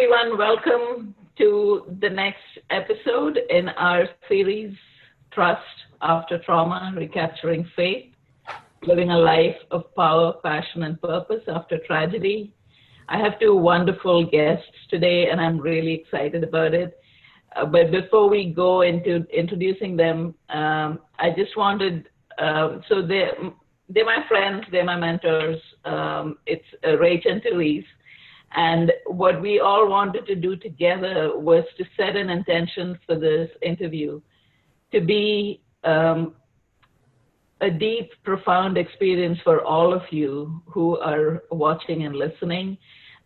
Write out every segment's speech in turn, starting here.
everyone. Welcome to the next episode in our series, Trust After Trauma, Recapturing Faith, Living a Life of Power, Passion, and Purpose After Tragedy. I have two wonderful guests today, and I'm really excited about it. But before we go into introducing them, I just wanted, so they're my friends, they're my mentors. It's Rach and Therese. And what we all wanted to do together was to set an intention for this interview to be a deep, profound experience for all of you who are watching and listening,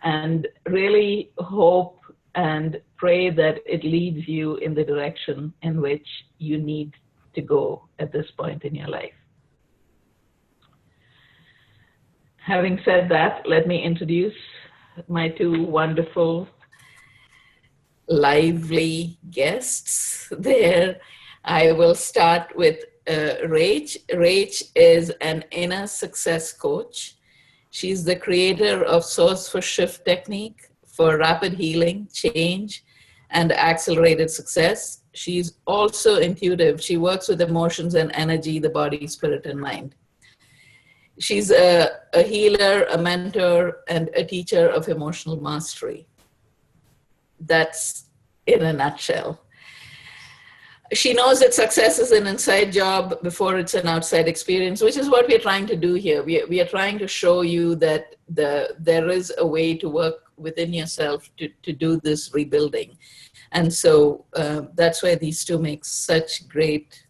and really hope and pray that it leads you in the direction in which you need to go at this point in your life. Having said that, let me introduce my two wonderful, lively guests there. I will start with Rach. Rach is an inner success coach. She's the creator of Source for Shift technique for rapid healing, change, and accelerated success. She's also intuitive. She works with emotions and energy, the body, spirit, and mind. She's a healer, a mentor, and a teacher of emotional mastery. That's in a nutshell. She knows that success is an inside job before it's an outside experience, which is what we're trying to do here. We are trying to show you that there is a way to work within yourself to do this rebuilding. And so that's why these two make such great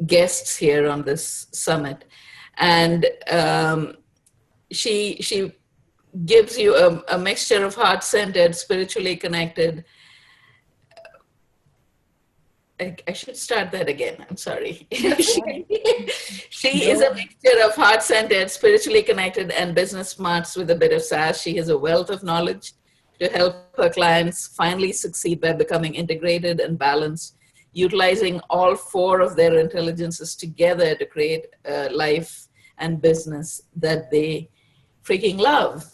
guests here on this summit. And she gives you a mixture of heart-centered, spiritually connected. I should start that again. I'm sorry. She is a mixture of heart-centered, spiritually connected, and business smarts with a bit of sass. She has a wealth of knowledge to help her clients finally succeed by becoming integrated and balanced, utilizing all four of their intelligences together to create a life and business that they freaking love.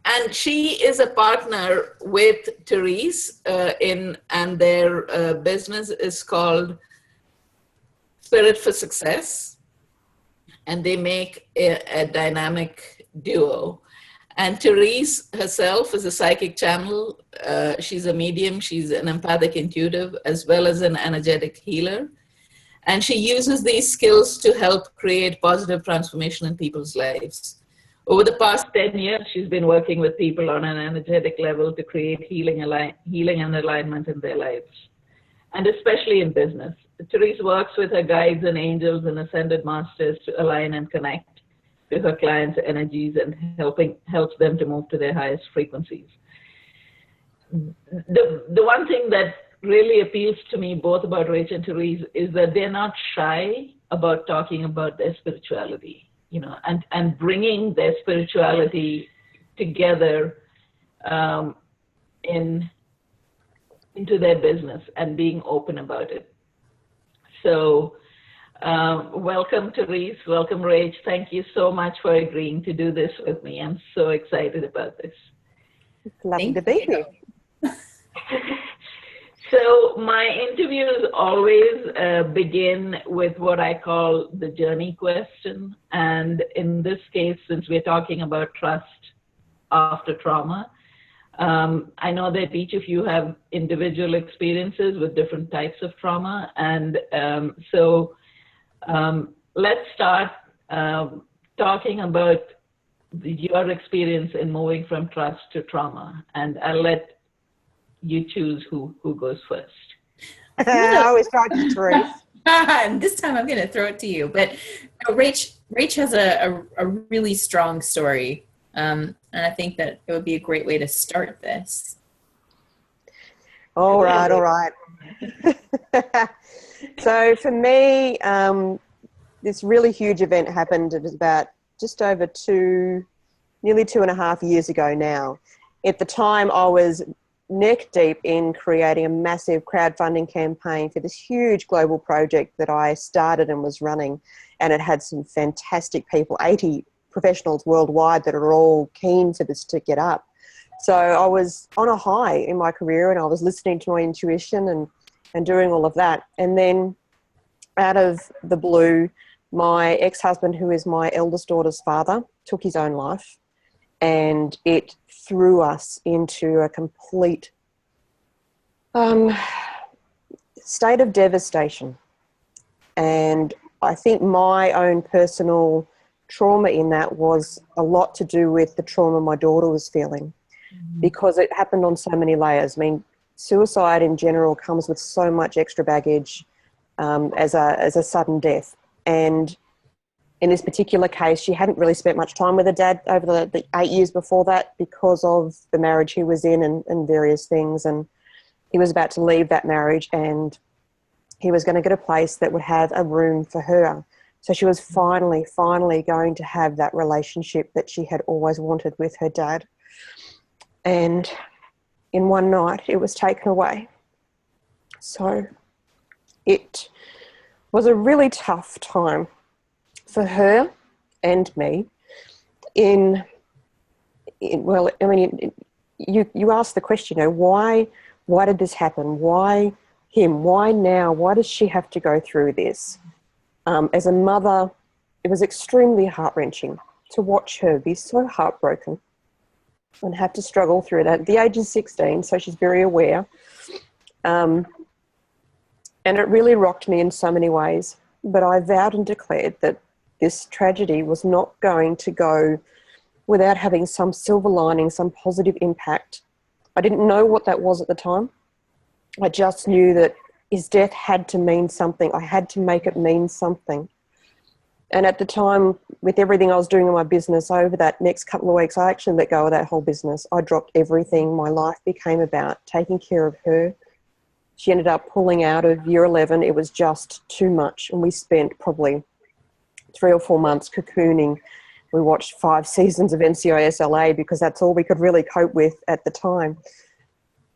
And she is a partner with Therese and their business is called Spirit for Success. And they make a dynamic duo. And Therese herself is a psychic channel. She's a medium. She's an empathic intuitive, as well as an energetic healer. And she uses these skills to help create positive transformation in people's lives. Over the past 10 years, she's been working with people on an energetic level to create healing and alignment in their lives, and especially in business. Therese works with her guides and angels and ascended masters to align and connect to her clients' energies and helps them to move to their highest frequencies. The one thing that really appeals to me both about Rach and Therese is that they're not shy about talking about their spirituality, and bringing their spirituality together into their business and being open about it. So welcome, Therese. Welcome, Rach. Thank you so much for agreeing to do this with me. I'm so excited about this. It's lovely to be here. So my interviews always begin with what I call the journey question. And in this case, since we're talking about trust after trauma, I know that each of you have individual experiences with different types of trauma. And so let's start talking about your experience in moving from trust to trauma. And I'll let you choose who goes first. I always start with Therese. And this time I'm going to throw it to you. But Rach has a really strong story. And I think that it would be a great way to start this. All right. So for me, this really huge event happened. It was about just over nearly 2.5 years ago now. At the time, I was neck deep in creating a massive crowdfunding campaign for this huge global project that I started and was running. And it had some fantastic people, 80 professionals worldwide that are all keen for this to get up. So I was on a high in my career, and I was listening to my intuition and doing all of that. And then out of the blue, my ex-husband, who is my eldest daughter's father, took his own life, and it threw us into a complete state of devastation. And I think my own personal trauma in that was a lot to do with the trauma my daughter was feeling, because it happened on so many layers. I mean, suicide in general comes with so much extra baggage as a sudden death. And in this particular case, she hadn't really spent much time with her dad over the 8 years before that because of the marriage he was in and various things. And he was about to leave that marriage, and he was going to get a place that would have a room for her. So she was finally going to have that relationship that she had always wanted with her dad. And in one night, it was taken away. So it was a really tough time for her and me. You asked the question, why did this happen? Why him? Why now? Why does she have to go through this? As a mother, it was extremely heart-wrenching to watch her be so heartbroken and have to struggle through that. The age is 16, so she's very aware. And it really rocked me in so many ways. But I vowed and declared that this tragedy was not going to go without having some silver lining, some positive impact. I didn't know what that was at the time. I just knew that his death had to mean something. I had to make it mean something. And at the time, with everything I was doing in my business over that next couple of weeks, I actually let go of that whole business. I dropped everything. My life became about taking care of her. She ended up pulling out of year 11. It was just too much. And we spent probably 3 or 4 months cocooning. We watched 5 seasons of NCIS LA because that's all we could really cope with at the time.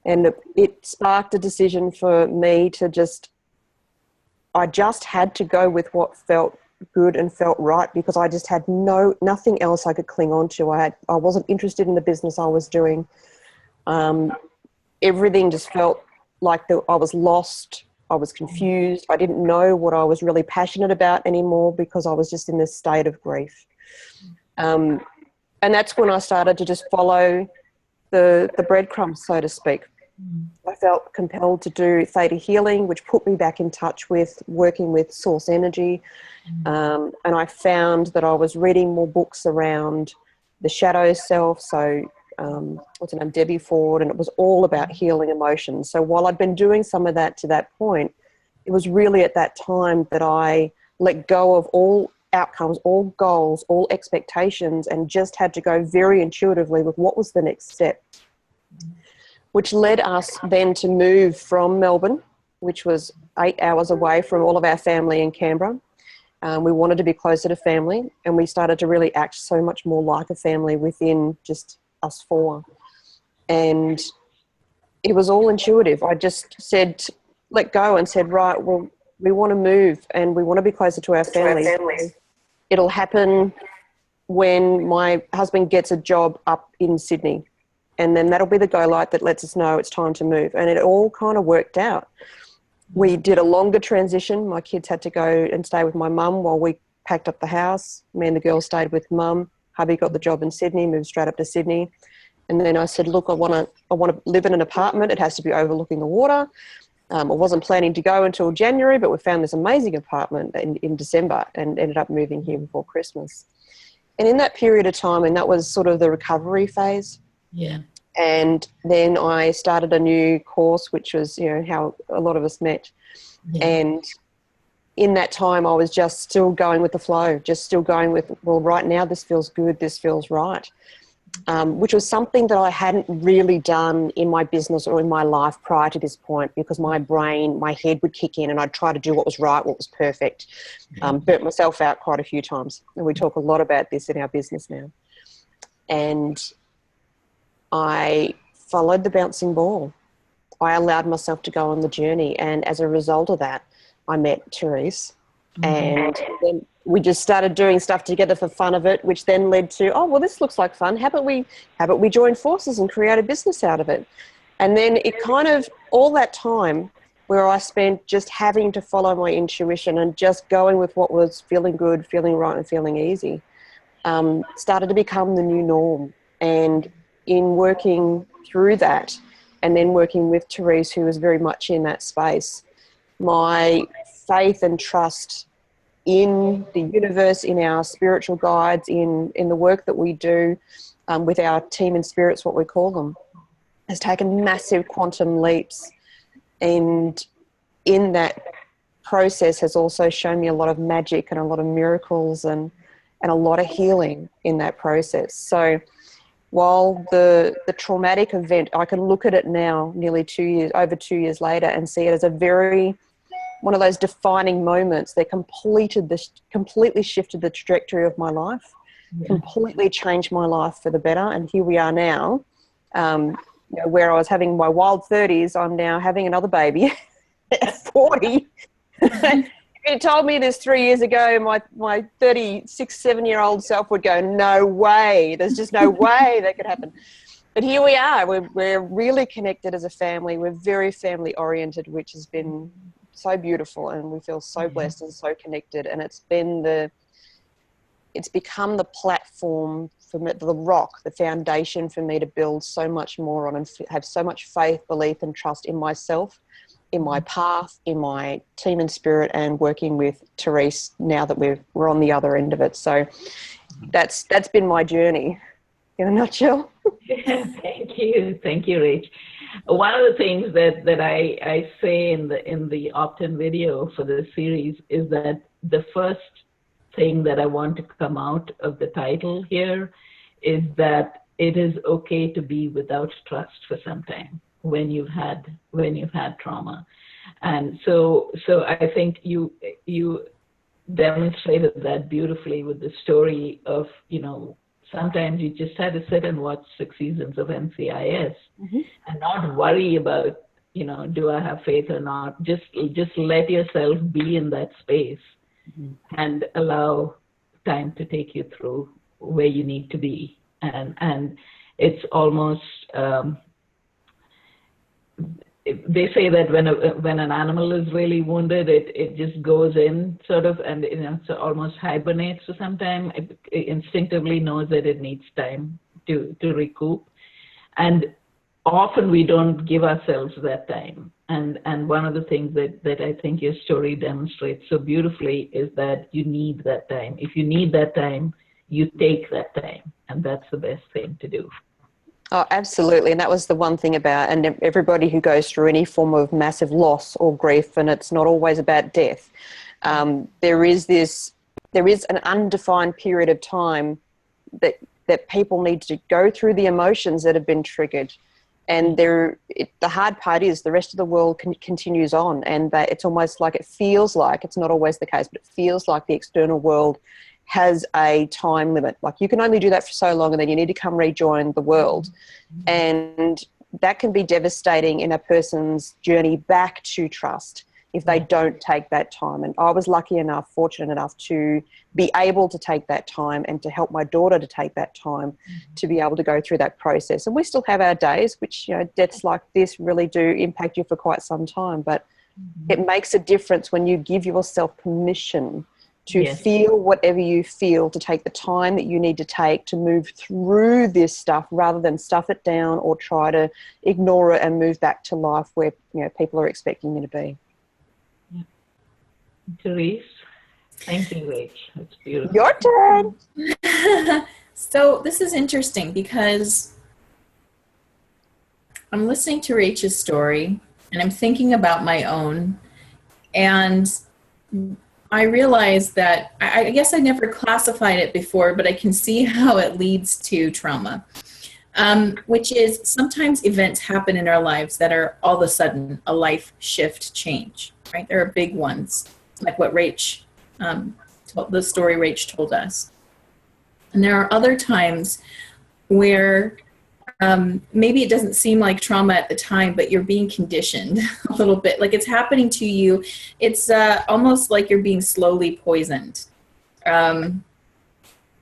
And it sparked a decision for me to I just had to go with what felt good and felt right, because I just had nothing else I could cling on to. I wasn't interested in the business I was doing. Everything just felt like I was lost. I was confused. I didn't know what I was really passionate about anymore because I was just in this state of grief. And that's when I started to just follow the breadcrumbs, so to speak. I felt compelled to do theta healing, which put me back in touch with working with source energy. And I found that I was reading more books around the shadow self. So what's her name, Debbie Ford, and it was all about healing emotions. So while I'd been doing some of that to that point, it was really at that time that I let go of all outcomes, all goals, all expectations, and just had to go very intuitively with what was the next step, which led us then to move from Melbourne, which was 8 hours away from all of our family in Canberra. We wanted to be closer to family, and we started to really act so much more like a family within just us 4. And it was all intuitive. I just said, let go, and said, right, well, we want to move and we want to be closer to our family. It'll happen when my husband gets a job up in Sydney. And then that'll be the go light that lets us know it's time to move. And it all kind of worked out. We did a longer transition. My kids had to go and stay with my mum while we packed up the house. Me and the girls stayed with mum. Hubby got the job in Sydney, moved straight up to Sydney. And then I said, look, I want to live in an apartment. It has to be overlooking the water. I wasn't planning to go until January, but we found this amazing apartment in December and ended up moving here before Christmas. And in that period of time, and that was sort of the recovery phase. Yeah. And then I started a new course, which was, how a lot of us met. Yeah. And in that time, I was just still going with the flow, just still going with, well, right now this feels good, this feels right, which was something that I hadn't really done in my business or in my life prior to this point, because my head would kick in and I'd try to do what was right, what was perfect. Burnt myself out quite a few times. And we talk a lot about this in our business now. And I followed the bouncing ball. I allowed myself to go on the journey. And as a result of that, I met Therese. Mm-hmm. And then we just started doing stuff together for fun of it, which then led to, oh, well, this looks like fun. How about we join forces and create a business out of it? And then it kind of, all that time where I spent just having to follow my intuition and just going with what was feeling good, feeling right, and feeling easy, started to become the new norm. And in working through that, and then working with Therese, who was very much in that space, my faith and trust in the universe, in our spiritual guides, in the work that we do with our team and spirits, what we call them, has taken massive quantum leaps. And in that process has also shown me a lot of magic and a lot of miracles and a lot of healing in that process. So while the traumatic event, I can look at it now, nearly over 2 years later, and see it as one of those defining moments that completely shifted the trajectory of my life, completely changed my life for the better. And here we are now, where I was having my wild 30s, I'm now having another baby at 40. If you told me this 3 years ago, my 36, 7-year-old self would go, no way, there's just no way that could happen. But here we are, we're really connected as a family. We're very family oriented, which has been so beautiful, and we feel so blessed and so connected. And it's become the platform for me, the rock, the foundation for me to build so much more on and have so much faith, belief and trust in myself, in my path, in my team and spirit, and working with Therese now that we're on the other end of it. So that's been my journey in a nutshell. Thank you, Rach. One of the things that I say in the opt-in video for this series is that the first thing that I want to come out of the title here is that it is okay to be without trust for some time when you've had trauma. And so I think you demonstrated that beautifully with the story of, sometimes you just had to sit and watch 6 seasons of NCIS and not worry about, do I have faith or not? Just let yourself be in that space and allow time to take you through where you need to be. And it's almost, they say that when an animal is really wounded, it just goes in sort of, and so almost hibernates for some time. It instinctively knows that it needs time to recoup, and often we don't give ourselves that time. And one of the things that I think your story demonstrates so beautifully is that you need that time. If you need that time, you take that time, and that's the best thing to do. Oh, absolutely. And that was the one thing about, and everybody who goes through any form of massive loss or grief, and it's not always about death, there is an undefined period of time that people need to go through the emotions that have been triggered. And the hard part is the rest of the world continues on, and that it's almost like, it feels like, it's not always the case, but it feels like the external world has a time limit. Like, you can only do that for so long, and then you need to come rejoin the world. And that can be devastating in a person's journey back to trust if they don't take that time. And I was lucky enough, fortunate enough to be able to take that time and to help my daughter to take that time to be able to go through that process. And we still have our days, which, deaths like this really do impact you for quite some time. But it makes a difference when you give yourself permission to feel whatever you feel, to take the time that you need to take to move through this stuff, rather than stuff it down or try to ignore it and move back to life where people are expecting you to be. Yeah. Therese, thank you, Rach. It's beautiful. Your turn. So this is interesting because I'm listening to Rach's story and I'm thinking about my own, and I realized that I guess I never classified it before, but I can see how it leads to trauma, which is sometimes events happen in our lives that are all of a sudden a life shift change, right? There are big ones, like what Rach, the story Rach told us. And there are other times where maybe it doesn't seem like trauma at the time, but you're being conditioned a little bit. Like, it's happening to you. It's almost like you're being slowly poisoned. And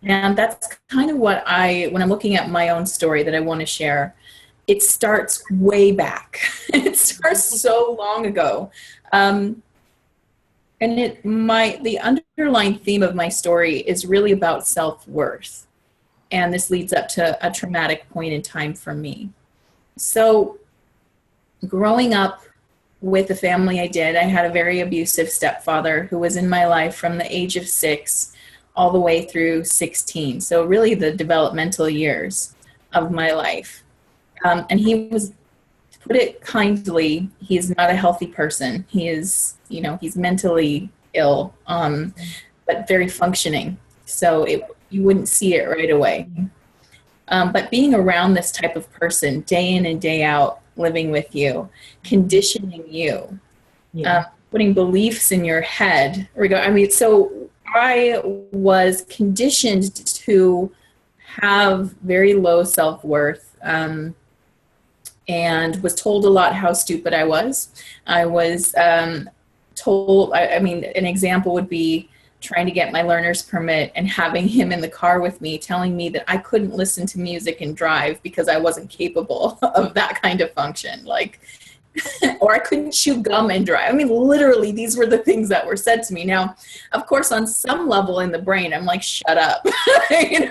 that's kind of what when I'm looking at my own story that I want to share, it starts way back. It starts so long ago. And the underlying theme of my story is really about self-worth. And this leads up to a traumatic point in time for me. So growing up with the family I did, I had a very abusive stepfather who was in my life from the age of 6 all the way through 16. So really the developmental years of my life. And he was, to put it kindly, he is not a healthy person. He is, he's mentally ill, but very functioning. So you wouldn't see it right away. But being around this type of person day in and day out, living with you, conditioning you, putting beliefs in your head. So I was conditioned to have very low self-worth, and was told a lot how stupid I was. I was told, an example would be trying to get my learner's permit and having him in the car with me, telling me that I couldn't listen to music and drive because I wasn't capable of that kind of function. Or I couldn't chew gum and drive. Literally, these were the things that were said to me. Now, of course, on some level in the brain, I'm like, shut up, and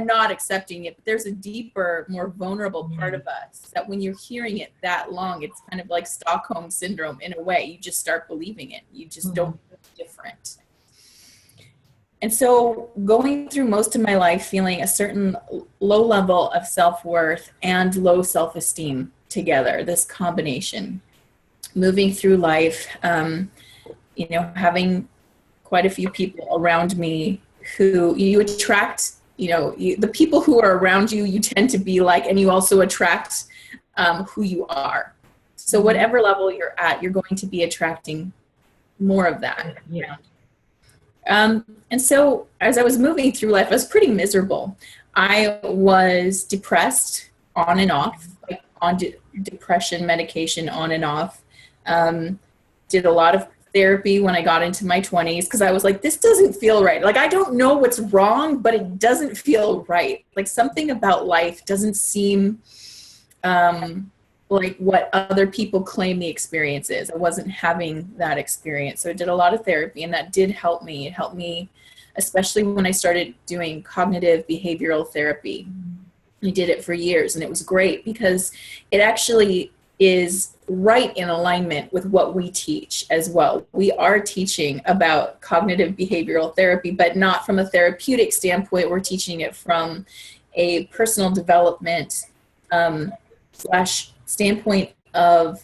not accepting it. But there's a deeper, more vulnerable part of us that when you're hearing it that long, it's kind of like Stockholm syndrome in a way. You just start believing it. You just don't feel different. And so going through most of my life feeling a certain low level of self-worth and low self-esteem together, this combination, moving through life, having quite a few people around me who you attract, the people who are around you, you tend to be like, and you also attract who you are. So whatever level you're at, you're going to be attracting more of that. Yeah. And so as I was moving through life, I was pretty miserable. I was depressed on and off, on depression medication on and off. Did a lot of therapy when I got into my 20s because I was like, this doesn't feel right. I don't know what's wrong, but it doesn't feel right. Something about life doesn't seem like what other people claim the experience is. I wasn't having that experience. So I did a lot of therapy, and that did help me. It helped me, especially when I started doing cognitive behavioral therapy. I did it for years, and it was great because it actually is right in alignment with what we teach as well. We are teaching about cognitive behavioral therapy, but not from a therapeutic standpoint. We're teaching it from a personal development / standpoint of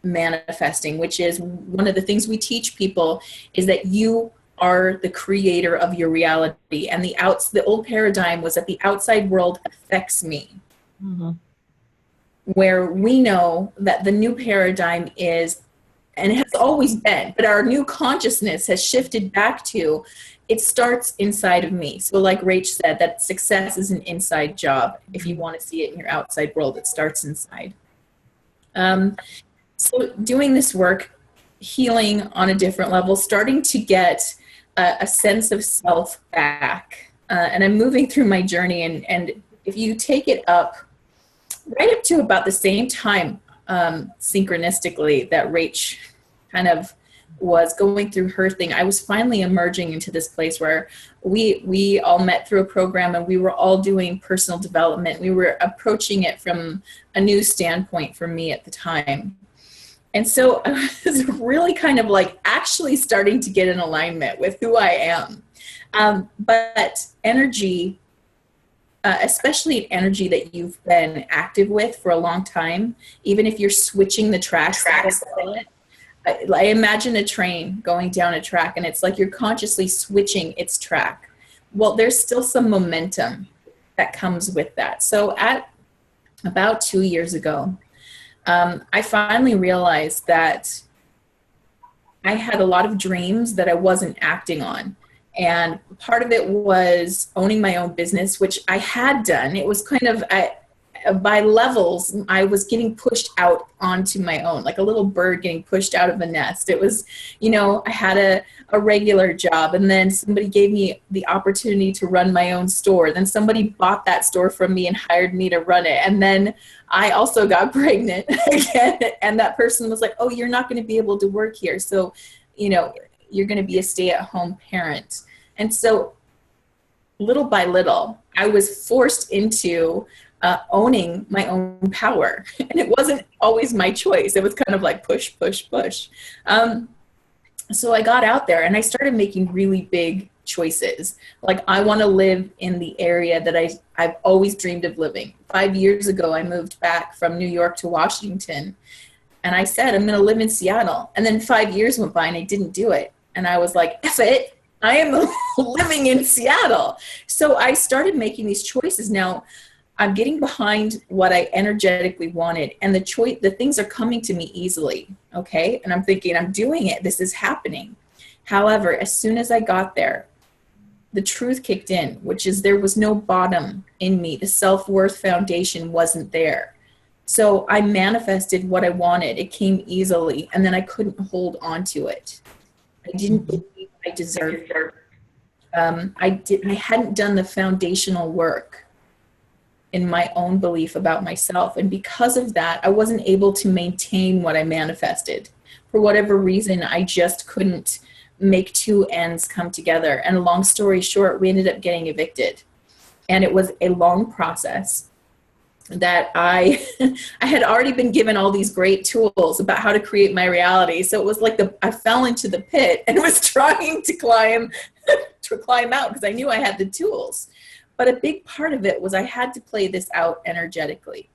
manifesting, which is one of the things we teach people is that you are the creator of your reality. And the old paradigm was that the outside world affects me. Mm-hmm. Where we know that the new paradigm is, and it has always been, but our new consciousness has shifted back to, it starts inside of me. So like Rach said, that success is an inside job. If you want to see it in your outside world, it starts inside. So doing this work, healing on a different level, starting to get a sense of self back. And I'm moving through my journey, and if you take it up, right up to about the same time, synchronistically, that Rach kind of was going through her thing, I was finally emerging into this place where we all met through a program, and we were all doing personal development. We were approaching it from a new standpoint for me at the time. And so I was really kind of actually starting to get in alignment with who I am. But energy, especially energy that you've been active with for a long time, even if you're switching the tracks, I imagine a train going down a track, and it's like you're consciously switching its track. Well, there's still some momentum that comes with that. So at about 2 years ago, I finally realized that I had a lot of dreams that I wasn't acting on. And part of it was owning my own business, which I had done. It was kind of, by levels, I was getting pushed out onto my own, like a little bird getting pushed out of a nest. It was, I had a regular job, and then somebody gave me the opportunity to run my own store. Then somebody bought that store from me and hired me to run it. And then I also got pregnant again. And that person was like, oh, you're not going to be able to work here. So, you're going to be a stay-at-home parent. And so little by little, I was forced into owning my own power. And it wasn't always my choice. It was kind of like push, push, push. So I got out there and I started making really big choices. Like, I want to live in the area that I've always dreamed of living. 5 years ago, I moved back from New York to Washington. And I said, I'm going to live in Seattle. And then 5 years went by and I didn't do it. And I was like, F it. I am living in Seattle. So I started making these choices. Now I'm getting behind what I energetically wanted, and the things are coming to me easily. Okay. And I'm thinking, I'm doing it. This is happening. However, as soon as I got there, the truth kicked in, which is there was no bottom in me. The self-worth foundation wasn't there. So I manifested what I wanted. It came easily, and then I couldn't hold on to it. I didn't believe I deserved it. I hadn't done the foundational work in my own belief about myself. And because of that, I wasn't able to maintain what I manifested. For whatever reason, I just couldn't make two ends come together. And long story short, we ended up getting evicted. And it was a long process that I had already been given all these great tools about how to create my reality. So it was like I fell into the pit and was trying to climb out because I knew I had the tools. But a big part of it was I had to play this out energetically.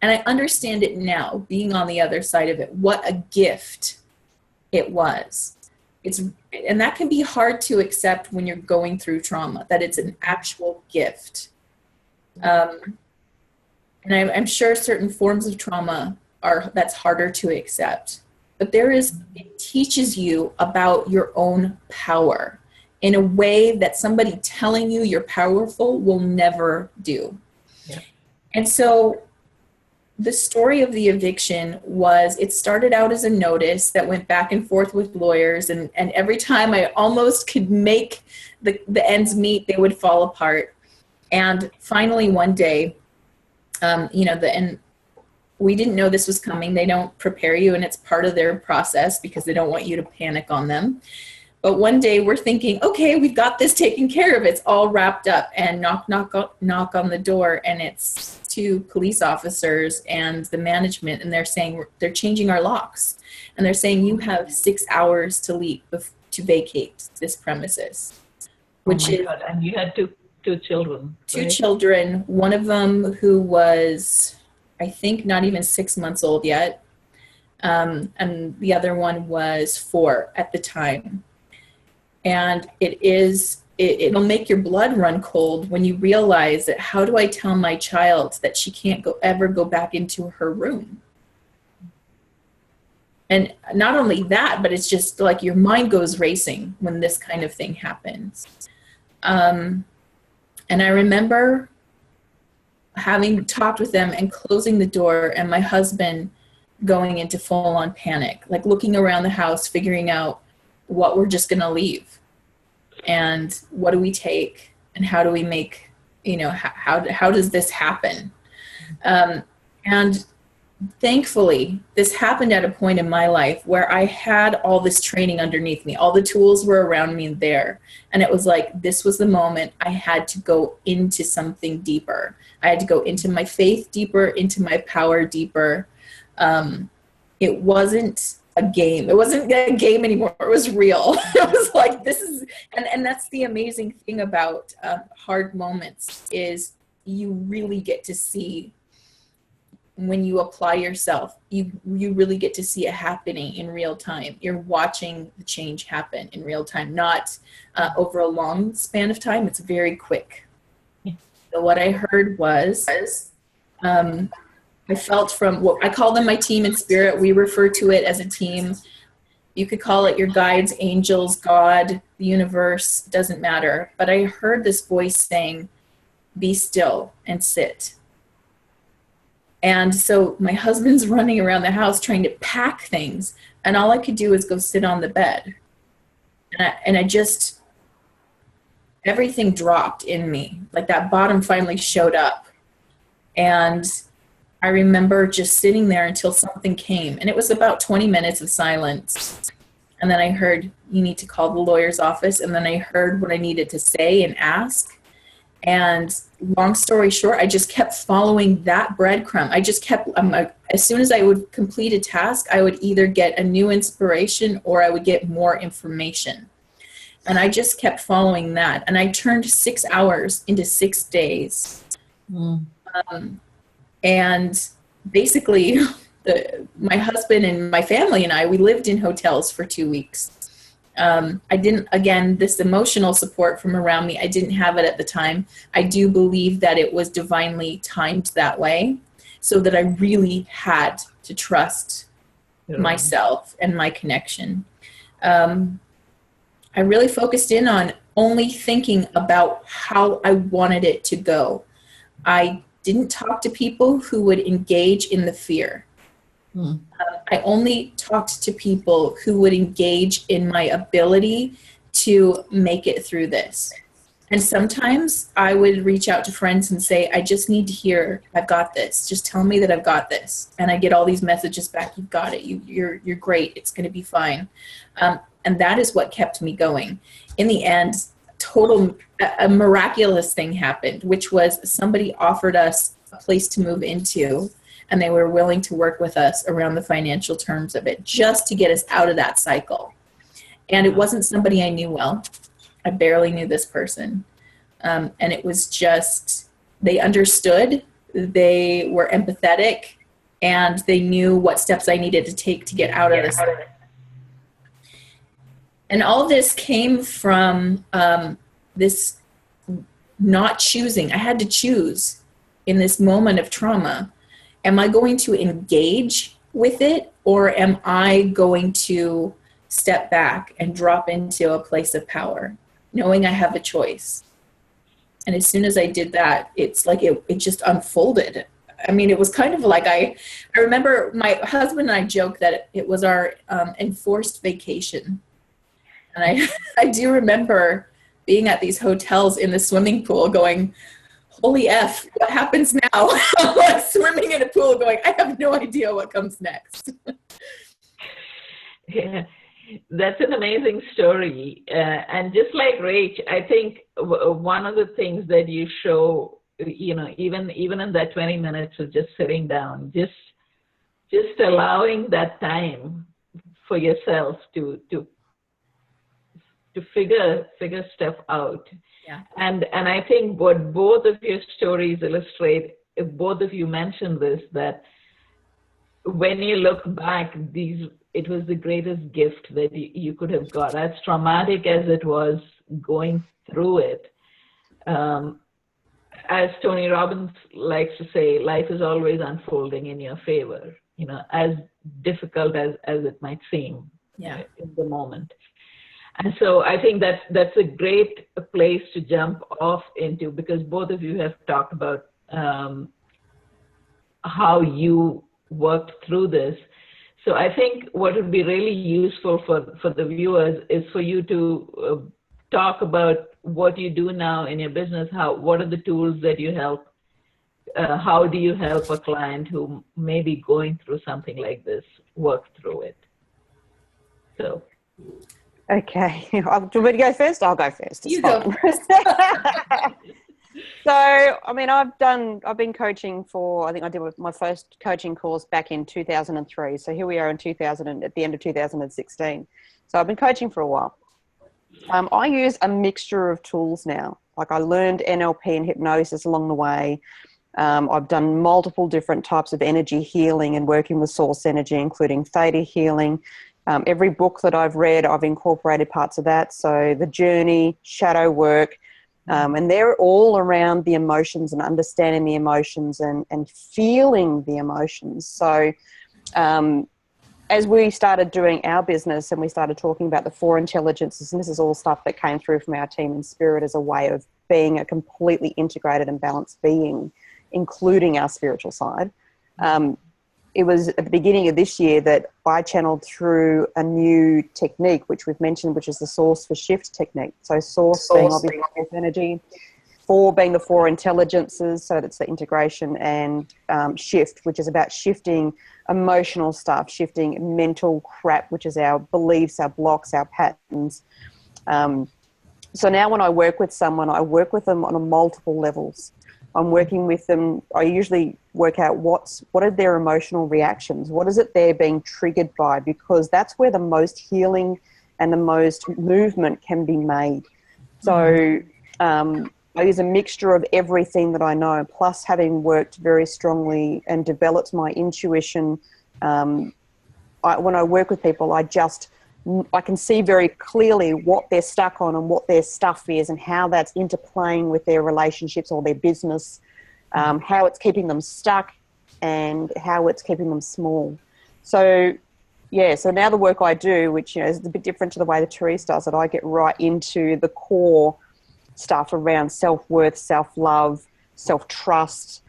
And I understand it now, being on the other side of it, what a gift it was. And that can be hard to accept when you're going through trauma, that it's an actual gift. And I'm sure certain forms of trauma that's harder to accept. But it teaches you about your own power in a way that somebody telling you you're powerful will never do. Yeah. And so the story of the eviction it started out as a notice that went back and forth with lawyers. And every time I almost could make the ends meet, they would fall apart. And finally one day, and we didn't know this was coming. They don't prepare you, and it's part of their process because they don't want you to panic on them. But one day we're thinking, okay, we've got this taken care of. It's all wrapped up, and knock on the door, and it's two police officers and the management, and they're saying they're changing our locks, and they're saying you have 6 hours to leave to vacate this premises, which is. God. And you had two children. Two right? children, one of them who was, I think, not even 6 months old yet. And the other one was 4 at the time. And it'll make your blood run cold when you realize that how do I tell my child that she can't ever go back into her room? And not only that, but it's just like your mind goes racing when this kind of thing happens. And I remember having talked with them and closing the door, and my husband going into full-on panic, like looking around the house, figuring out what we're just going to leave and what do we take and how do we make, how does this happen? And thankfully, this happened at a point in my life where I had all this training underneath me. All the tools were around me there. And it was like, this was the moment I had to go into something deeper. I had to go into my faith deeper, into my power deeper. It wasn't a game. It wasn't a game anymore. It was real. It was like, and that's the amazing thing about hard moments is you really get to see. When you apply yourself, you really get to see it happening in real time. You're watching the change happen in real time, not over a long span of time. It's very quick. Yeah. So what I heard was, I felt from what I call them my team in spirit. We refer to it as a team. You could call it your guides, angels, God, the universe, doesn't matter. But I heard this voice saying, be still and sit. And so my husband's running around the house trying to pack things, and all I could do was go sit on the bed. And I just, everything dropped in me. Like that bottom finally showed up. And I remember just sitting there until something came. And it was about 20 minutes of silence. And then I heard, you need to call the lawyer's office. And then I heard what I needed to say and ask. And long story short, I just kept following that breadcrumb. I just kept, as soon as I would complete a task, I would either get a new inspiration or I would get more information. And I just kept following that. And I turned 6 hours into 6 days. And basically, my husband and my family and I, we lived in hotels for 2 weeks. I didn't, again, this emotional support from around me, I didn't have it at the time. I do believe that it was divinely timed that way, so that I really had to trust myself and my connection. I really focused in on only thinking about how I wanted it to go. I didn't talk to people who would engage in the fear. I only talked to people who would engage in my ability to make it through this. And sometimes I would reach out to friends and say, I just need to hear, I've got this. Just tell me that I've got this. And I get all these messages back, you've got it, you're great, it's going to be fine. And that is what kept me going. In the end, a miraculous thing happened, which was somebody offered us a place to move into, and they were willing to work with us around the financial terms of it, just to get us out of that cycle. And it wasn't somebody I knew well. I barely knew this person. And it was just, they understood, they were empathetic, and they knew what steps I needed to take to get out of this. And all this came from this not choosing. I had to choose in this moment of trauma. Am I going to engage with it, or am I going to step back and drop into a place of power, knowing I have a choice? And as soon as I did that, it's like it just unfolded. I mean, it was kind of like I remember my husband and I joke that it was our enforced vacation. And I do remember being at these hotels in the swimming pool going, holy F, what happens now? Like swimming in a pool going, I have no idea what comes next. Yeah, that's an amazing story. And just like Rach, I think one of the things that you show, even in that 20 minutes of just sitting down, just allowing that time for yourself to figure stuff out. Yeah. And I think what both of your stories illustrate, if both of you mentioned this, that when you look back, it was the greatest gift that you could have got. As traumatic as it was going through it, as Tony Robbins likes to say, life is always unfolding in your favor, as difficult as it might seem in the moment. And so I think that's a great place to jump off into, because both of you have talked about how you worked through this. So I think what would be really useful for the viewers is for you to talk about what you do now in your business. What are the tools that you help? How do you help a client who may be going through something like this work through it? So. Okay, do you want me to go first? I'll go first. You go first. So, I mean, I've been coaching I think I did my first coaching course back in 2003. So here we are at the end of 2016. So I've been coaching for a while. I use a mixture of tools now. Like I learned NLP and hypnosis along the way. I've done multiple different types of energy healing and working with source energy, including theta healing. Every book that I've read, I've incorporated parts of that. So the journey, shadow work, and they're all around the emotions and understanding the emotions and feeling the emotions. So as we started doing our business and we started talking about the 4 intelligences, and this is all stuff that came through from our team in Spirit as a way of being a completely integrated and balanced being, including our spiritual side. It was at the beginning of this year that I channeled through a new technique, which we've mentioned, which is the source for shift technique. So source being obviously energy, 4 being the 4 intelligences, so that's the integration, and shift, which is about shifting emotional stuff, shifting mental crap, which is our beliefs, our blocks, our patterns. So now when I work with someone, I work with them on a multiple levels. I'm working with them, I usually work out what are their emotional reactions, what is it they're being triggered by, because that's where the most healing and the most movement can be made. So I use a mixture of everything that I know, plus having worked very strongly and developed my intuition. When I work with people, I can see very clearly what they're stuck on and what their stuff is and how that's interplaying with their relationships or their business, how it's keeping them stuck and how it's keeping them small. So, so now the work I do, which is a bit different to the way that Therese does it, I get right into the core stuff around self-worth, self-love, self-trust,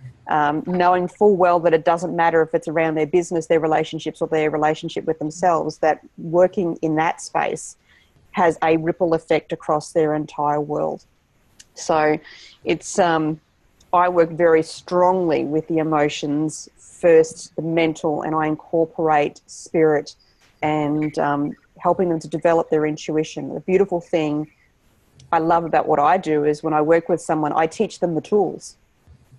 knowing full well that it doesn't matter if it's around their business, their relationships, or their relationship with themselves, that working in that space has a ripple effect across their entire world. So it's, I work very strongly with the emotions first, the mental, and I incorporate spirit and helping them to develop their intuition. The beautiful thing I love about what I do is when I work with someone, I teach them the tools.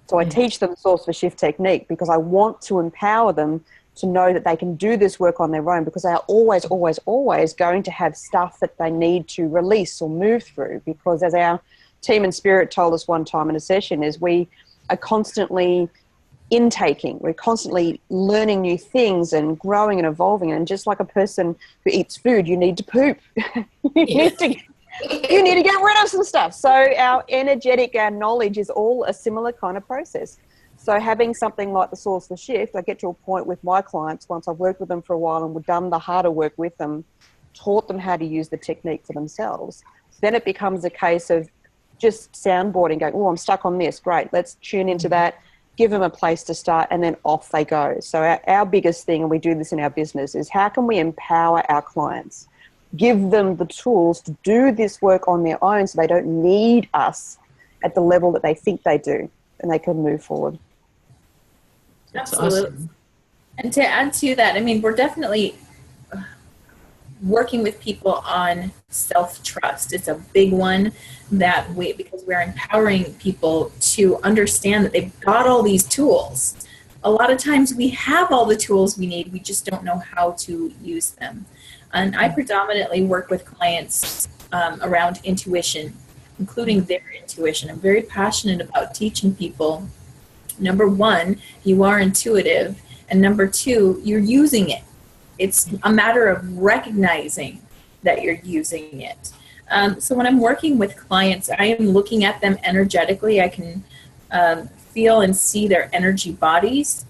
So I teach them source for shift technique because I want to empower them to know that they can do this work on their own, because they are always, always, always going to have stuff that they need to release or move through. Because as our team and spirit told us one time in a session, is we are constantly intaking, we're constantly learning new things and growing and evolving. And just like a person who eats food, you need to poop. You need to get rid of some stuff. So our energetic, our knowledge is all a similar kind of process. So having something like the source for shift, I get to a point with my clients, once I've worked with them for a while and we've done the harder work with them, taught them how to use the technique for themselves, then it becomes a case of just soundboarding, going, oh, I'm stuck on this. Great, let's tune into that, give them a place to start, and then off they go. So our biggest thing, and we do this in our business, is how can we empower our clients? Give them the tools to do this work on their own so they don't need us at the level that they think they do, and they can move forward. That's Absolutely. awesome. And to add to that, I mean, we're definitely working with people on self-trust. It's a big one because we're empowering people to understand that they've got all these tools. A lot of times we have all the tools we need, we just don't know how to use them. And I predominantly work with clients around intuition, including their intuition. I'm very passionate about teaching people, number one, you are intuitive, and number two, you're using it. It's a matter of recognizing that you're using it. So when I'm working with clients, I am looking at them energetically. I can feel and see their energy bodies.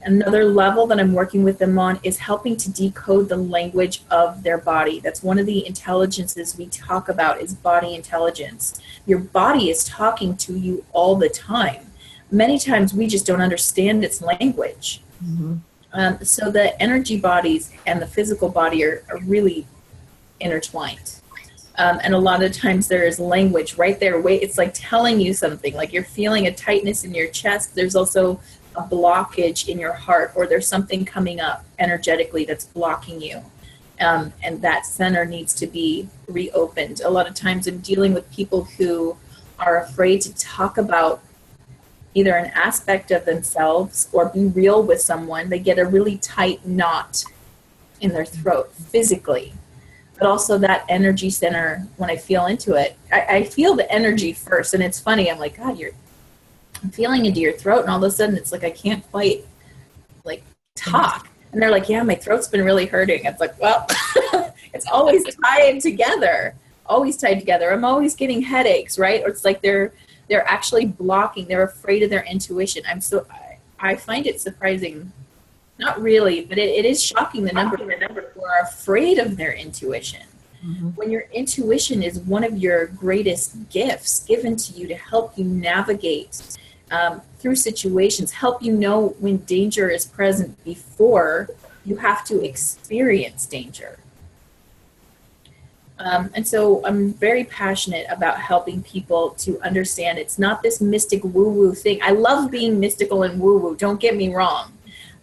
Another level that I'm working with them on is helping to decode the language of their body. That's one of the intelligences we talk about, is body intelligence. Your body is talking to you all the time. Many times we just don't understand its language. So the energy bodies and the physical body are really intertwined. And a lot of times there is language right there. It's like telling you something, like you're feeling a tightness in your chest. There's also a blockage in your heart, or there's something coming up energetically that's blocking you. And that center needs to be reopened. A lot of times I'm dealing with people who are afraid to talk about either an aspect of themselves or be real with someone. They get a really tight knot in their throat physically. But also that energy center, when I feel into it, I feel the energy first. And it's funny, I'm like, God, I'm feeling into your throat, and all of a sudden it's like I can't quite like talk. And they're like, yeah, my throat's been really hurting. It's like, well, it's always tied together. I'm always getting headaches, right? Or it's like they're actually blocking. They're afraid of their intuition. I find it surprising. Not really, but it is shocking the number who are afraid of their intuition. When your intuition is one of your greatest gifts given to you to help you navigate through situations, help you know when danger is present before you have to experience danger. And so I'm very passionate about helping people to understand it's not this mystic woo-woo thing. I love being mystical and woo-woo, don't get me wrong.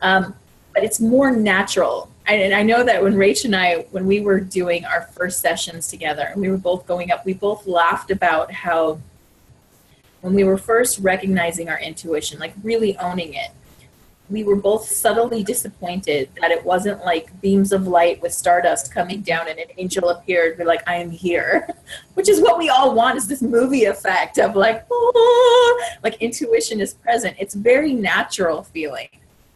But it's more natural. And I know that when Rach and I, when we were doing our first sessions together, and we were both going up, we both laughed about how when we were first recognizing our intuition, like really owning it, we were both subtly disappointed that it wasn't like beams of light with stardust coming down and an angel appeared. We're like, I am here, which is what we all want, is this movie effect of like, oh, like intuition is present. It's very natural feeling.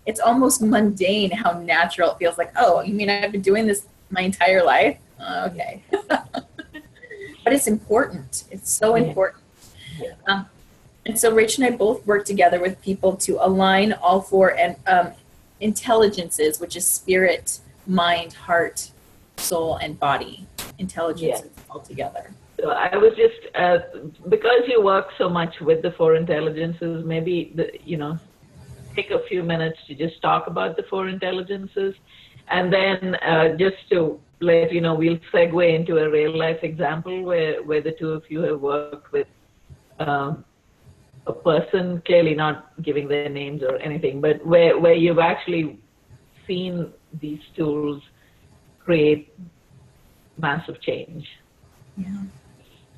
It's almost mundane how natural it feels. Like, oh, you mean I've been doing this my entire life? Okay. But it's important. It's so important. And so Rach and I both work together with people to align all four intelligences, which is spirit, mind, heart, soul, and body intelligences all together. So I was just, because you work so much with the four intelligences, maybe, take a few minutes to just talk about the four intelligences. And then just to let you know, we'll segue into a real life example where the two of you have worked with a person, clearly not giving their names or anything, but where you've actually seen these tools create massive change. Yeah,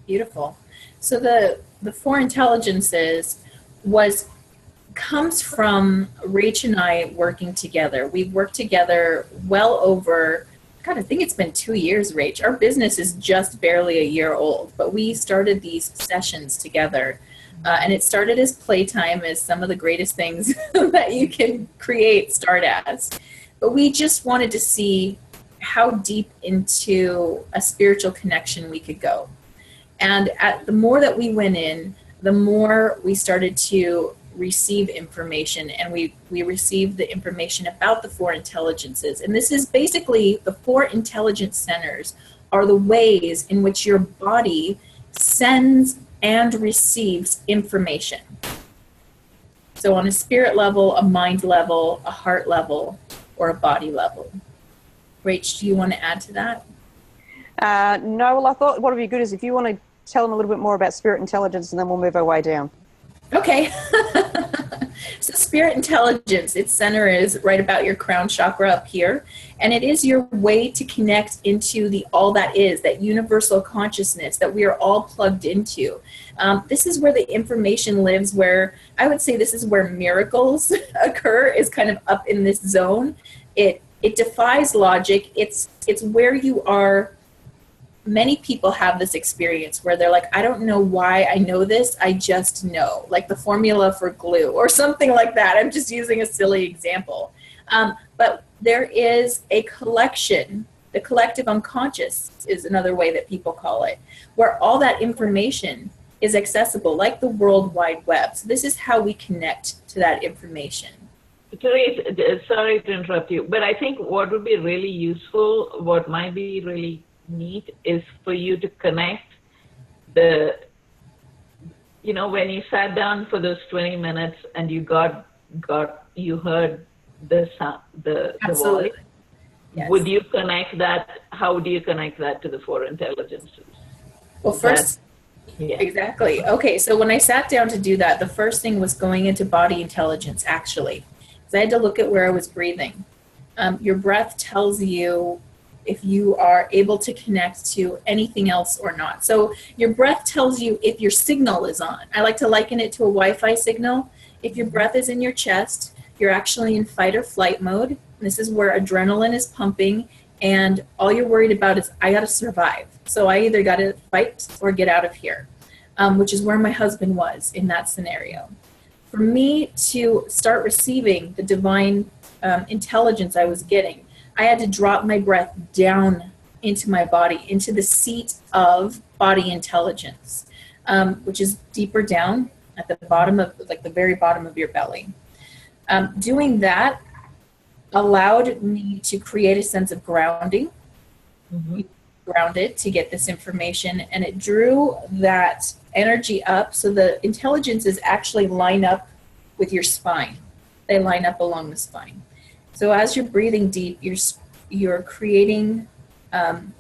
beautiful. So the four intelligences comes from Rach and I working together. We've worked together well over, God, I think it's been 2 years, Rach. Our business is just barely a year old, but we started these sessions together. And it started as playtime, as some of the greatest things that you can create start as. But we just wanted to see how deep into a spiritual connection we could go. And the more that we went in, the more we started to receive information, and we received the information about the four intelligences. And this is basically the four intelligence centers are the ways in which your body sends and receives information. So on a spirit level, a mind level, a heart level, or a body level. Rach, do you want to add to that? No, well, I thought what would be good is if you want to tell them a little bit more about spirit intelligence, and then we'll move our way down. Okay. So spirit intelligence, its center is right about your crown chakra up here. And it is your way to connect into the all that is, that universal consciousness that we are all plugged into. This is where the information lives, where I would say this is where miracles occur, is kind of up in this zone. It defies logic. It's where you are. Many people have this experience where they're like, I don't know why I know this, I just know, like the formula for glue or something like that. I'm just using a silly example. But there is a collection, the collective unconscious is another way that people call it, where all that information is accessible, like the World Wide Web. So this is how we connect to that information. Therese, sorry to interrupt you, but I think what would be really useful, what might be really neat, is for you to connect when you sat down for those 20 minutes and you you heard the sound, the voice. Yes. Would you connect that? How do you connect that to the four intelligences? Well, first, exactly. Okay, so when I sat down to do that, the first thing was going into body intelligence, actually. Because I had to look at where I was breathing. Your breath tells you if you are able to connect to anything else or not. So your breath tells you if your signal is on. I like to liken it to a Wi-Fi signal. If your breath is in your chest, you're actually in fight or flight mode. This is where adrenaline is pumping, and all you're worried about is, I got to survive. So I either got to fight or get out of here, which is where my husband was in that scenario. For me to start receiving the divine intelligence I was getting, I had to drop my breath down into my body, into the seat of body intelligence, which is deeper down at the bottom of, like the very bottom of your belly. Doing that allowed me to create a sense of grounding. Mm-hmm. grounded to get this information, and it drew that energy up. So the intelligences actually line up with your spine. They line up along the spine. So as you're breathing deep, you're creating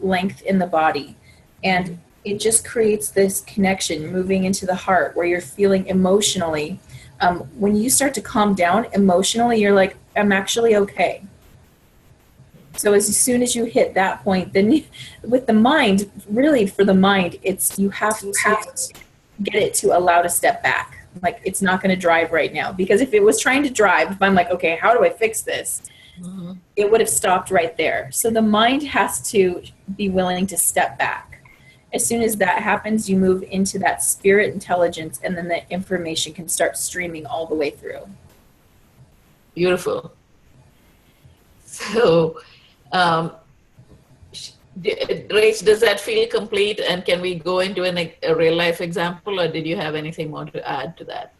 length in the body, and it just creates this connection moving into the heart where you're feeling emotionally. When you start to calm down emotionally, you're like, I'm actually okay. So as soon as you hit that point, then with the mind, really for the mind, you have to get it to allow to step back. Like, it's not going to drive right now, because if it was trying to drive, if I'm like, okay, how do I fix this? It would have stopped right there. So the mind has to be willing to step back. As soon as that happens, you move into that spirit intelligence, and then the information can start streaming all the way through. Beautiful. So, Rach, does that feel complete? And can we go into a real life example, or did you have anything more to add to that?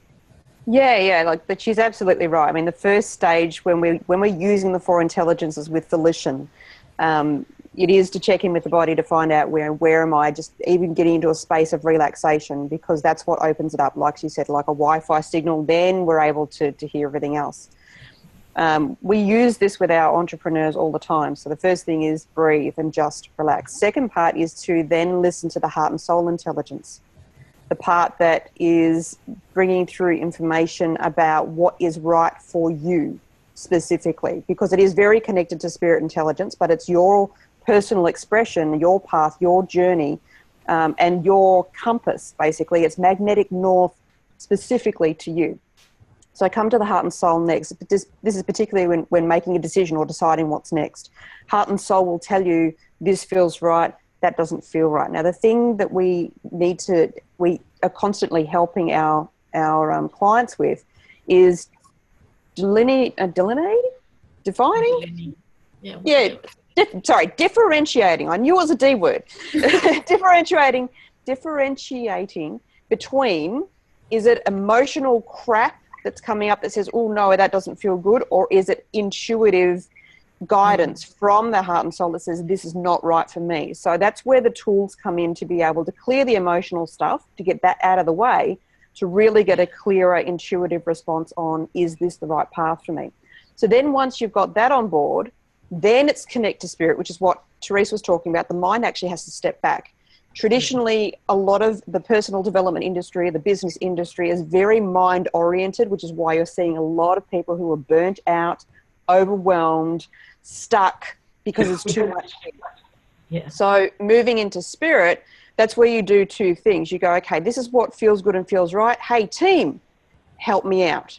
Yeah, but she's absolutely right. I mean, the first stage when we're using the four intelligences with volition, it is to check in with the body to find out where am I, just even getting into a space of relaxation, because that's what opens it up. Like she said, like a Wi-Fi signal, then we're able to hear everything else. We use this with our entrepreneurs all the time. So the first thing is breathe and just relax. Second part is to then listen to the heart and soul intelligence, the part that is bringing through information about what is right for you specifically, because it is very connected to spirit intelligence, but it's your personal expression, your path, your journey, and your compass, basically. It's magnetic north specifically to you. So I come to the heart and soul next. This is particularly when making a decision or deciding what's next. Heart and soul will tell you this feels right, that doesn't feel right. Now, the thing that we are constantly helping our clients with is defining? Yeah. Differentiating. I knew it was a D word. differentiating between, is it emotional crap that's coming up that says, oh no, that doesn't feel good, or is it intuitive guidance from the heart and soul that says this is not right for me? So that's where the tools come in, to be able to clear the emotional stuff, to get that out of the way, to really get a clearer intuitive response on, is this the right path for me? So then once you've got that on board, then it's connect to spirit, which is what Therese was talking about. The mind actually has to step back. Traditionally, a lot of the personal development industry, the business industry, is very mind oriented, which is why you're seeing a lot of people who are burnt out, overwhelmed, stuck, because it's too much. Yeah. So moving into spirit, that's where you do two things. You go, okay, this is what feels good and feels right. Hey, team, help me out.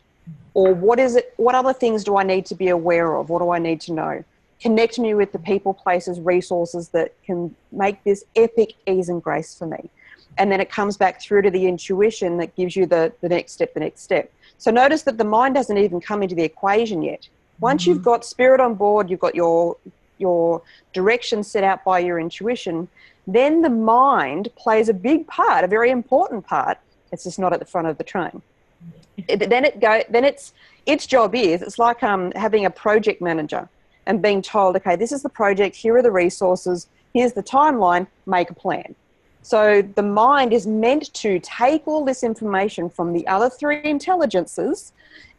Or what is it? What other things do I need to be aware of? What do I need to know? Connect me with the people, places, resources that can make this epic ease and grace for me. And then it comes back through to the intuition that gives you the next step. So notice that the mind hasn't even come into the equation yet. Once you've got spirit on board, you've got your direction set out by your intuition, then the mind plays a big part, a very important part. It's just not at the front of the train. Its job is, it's like having a project manager and being told, okay, this is the project, here are the resources, here's the timeline, make a plan. So the mind is meant to take all this information from the other three intelligences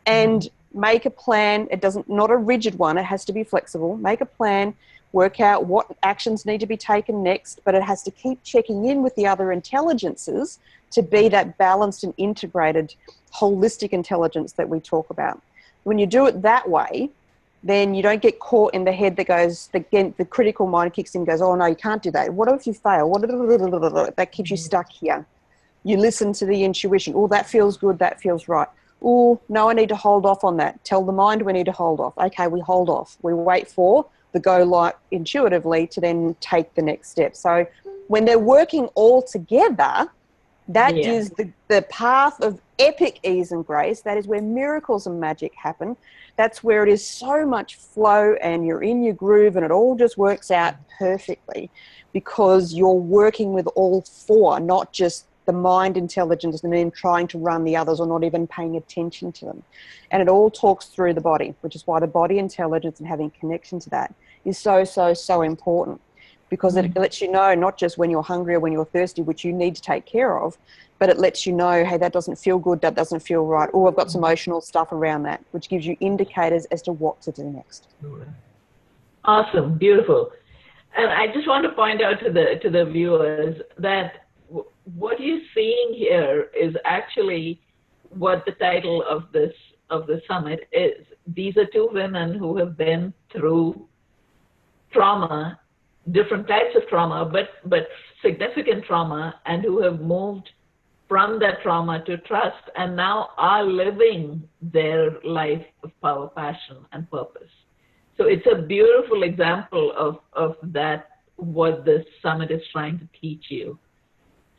and make a plan. It doesn't, not a rigid one, it has to be flexible. Make a plan, work out what actions need to be taken next, but it has to keep checking in with the other intelligences to be that balanced and integrated, holistic intelligence that we talk about. When you do it that way, then you don't get caught in the head that goes, the critical mind kicks in and goes, oh no, you can't do that. What if you fail? That keeps you stuck here. You listen to the intuition. Oh, that feels good, that feels right. Oh, no, I need to hold off on that. Tell the mind we need to hold off. Okay, we hold off. We wait for the go light intuitively to then take the next step. So when they're working all together, that is the path of epic ease and grace. That is where miracles and magic happen. That's where it is so much flow and you're in your groove and it all just works out perfectly, because you're working with all four, not just the mind intelligence and then trying to run the others or not even paying attention to them. And it all talks through the body, which is why the body intelligence and having connection to that is so important. because it lets you know not just when you're hungry or when you're thirsty, which you need to take care of, but it lets you know, hey, that doesn't feel good, that doesn't feel right, or I've got some emotional stuff around that, which gives you indicators as to what to do next. Awesome, beautiful. And I just want to point out to the viewers that what you're seeing here is actually what the title of the summit is. These are two women who have been through trauma, different types of trauma, but significant trauma, and who have moved from that trauma to trust, and now are living their life of power, passion, and purpose. So it's a beautiful example of that, what this summit is trying to teach you.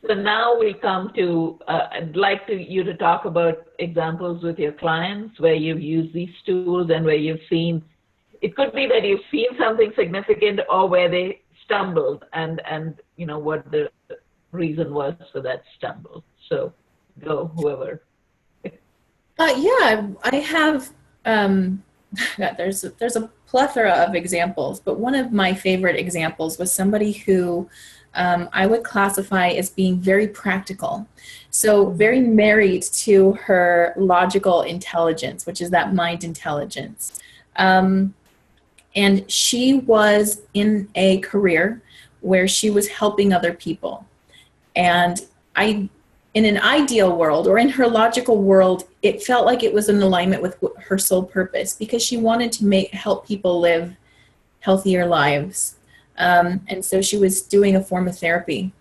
So now we come to, I'd like you to talk about examples with your clients where you've used these tools and where you've seen, it could be that you've seen something significant or where they stumbled and you know, what the reason was for that stumble. So go, whoever. Yeah, I have, there's a plethora of examples, but one of my favorite examples was somebody who I would classify as being very practical. So very married to her logical intelligence, which is that mind intelligence. And she was in a career where she was helping other people. And in an ideal world, or in her logical world, it felt like it was in alignment with her sole purpose, because she wanted to help people live healthier lives. And so she was doing a form of therapy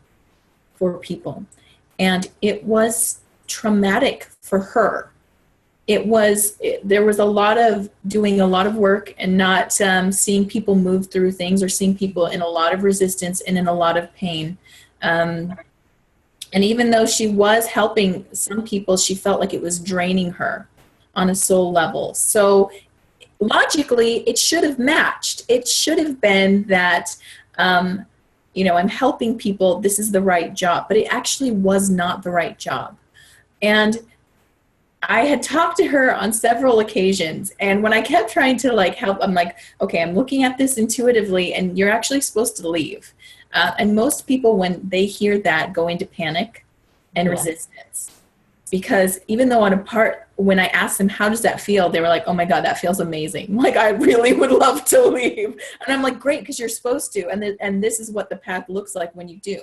for people. And it was traumatic for her. There was a lot of doing a lot of work and not seeing people move through things, or seeing people in a lot of resistance and in a lot of pain. And even though she was helping some people, she felt like it was draining her on a soul level. So logically, it should have matched. It should have been that, you know, I'm helping people, this is the right job, but it actually was not the right job. And I had talked to her on several occasions, and when I kept trying to help, I'm like, okay, I'm looking at this intuitively, and you're actually supposed to leave. And most people, when they hear that, go into panic and resistance. Because even though when I asked them, how does that feel? They were like, oh my God, that feels amazing. Like, I really would love to leave. And I'm like, great, because you're supposed to. And this is what the path looks like when you do.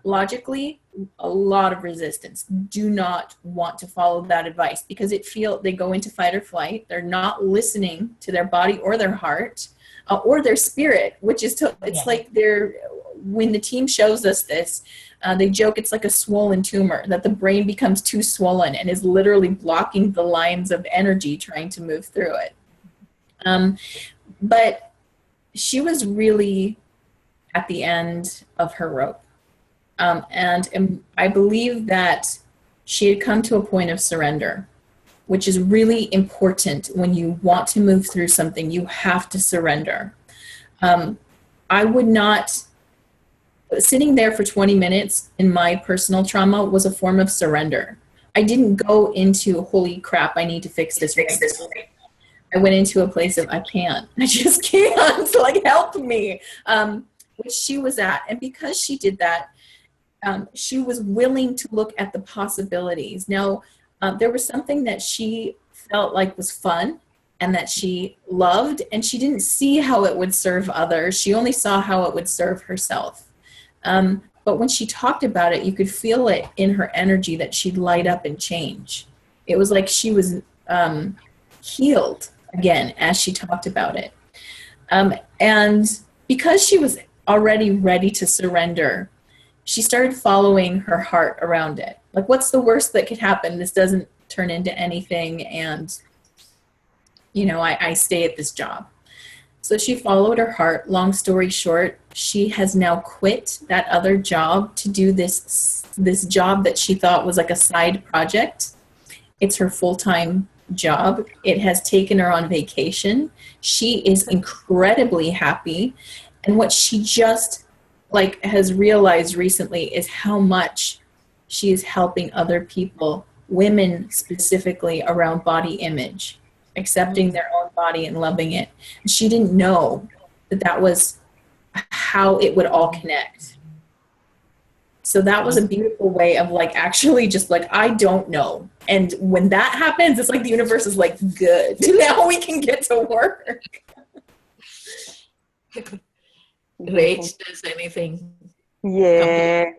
Logically, a lot of resistance. Do not want to follow that advice, because they go into fight or flight. They're not listening to their body or their heart. Or their spirit, which is, like when the team shows us this, they joke it's like a swollen tumor, that the brain becomes too swollen and is literally blocking the lines of energy trying to move through it. But she was really at the end of her rope. And I believe that she had come to a point of surrender, which is really important. When you want to move through something, you have to surrender. I would not, sitting there for 20 minutes in my personal trauma was a form of surrender. I didn't go into, holy crap, I need to fix this. I went into a place of, I just can't, help me, which she was at. And because she did that, she was willing to look at the possibilities. Now, there was something that she felt like was fun and that she loved, and she didn't see how it would serve others. She only saw how it would serve herself. But when she talked about it, you could feel it in her energy that she'd light up and change. It was like she was healed again as she talked about it. And because she was already ready to surrender, she started following her heart around it. Like, what's the worst that could happen? This doesn't turn into anything, and, you know, I stay at this job. So she followed her heart. Long story short, she has now quit that other job to do this job that she thought was like a side project. It's her full-time job. It has taken her on vacation. She is incredibly happy. And what she just has realized recently is how much she is helping other people, women specifically, around body image, accepting their own body and loving it. And she didn't know that was how it would all connect. So that was a beautiful way of like actually just like, I don't know. And when that happens, it's like the universe is like, good. Now we can get to work. Rach, does anything? Yeah.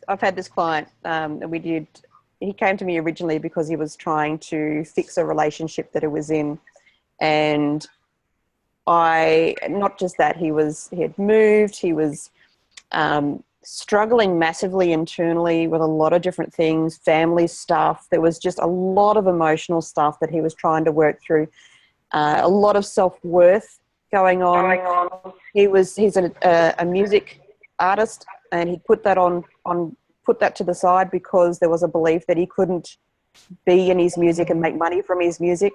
I've had this client that he came to me originally because he was trying to fix a relationship that he was in. And not just that, he had moved, he was struggling massively internally with a lot of different things, family stuff. There was just a lot of emotional stuff that he was trying to work through, a lot of self-worth going on. He's a music artist, and he put that to the side because there was a belief that he couldn't be in his music and make money from his music.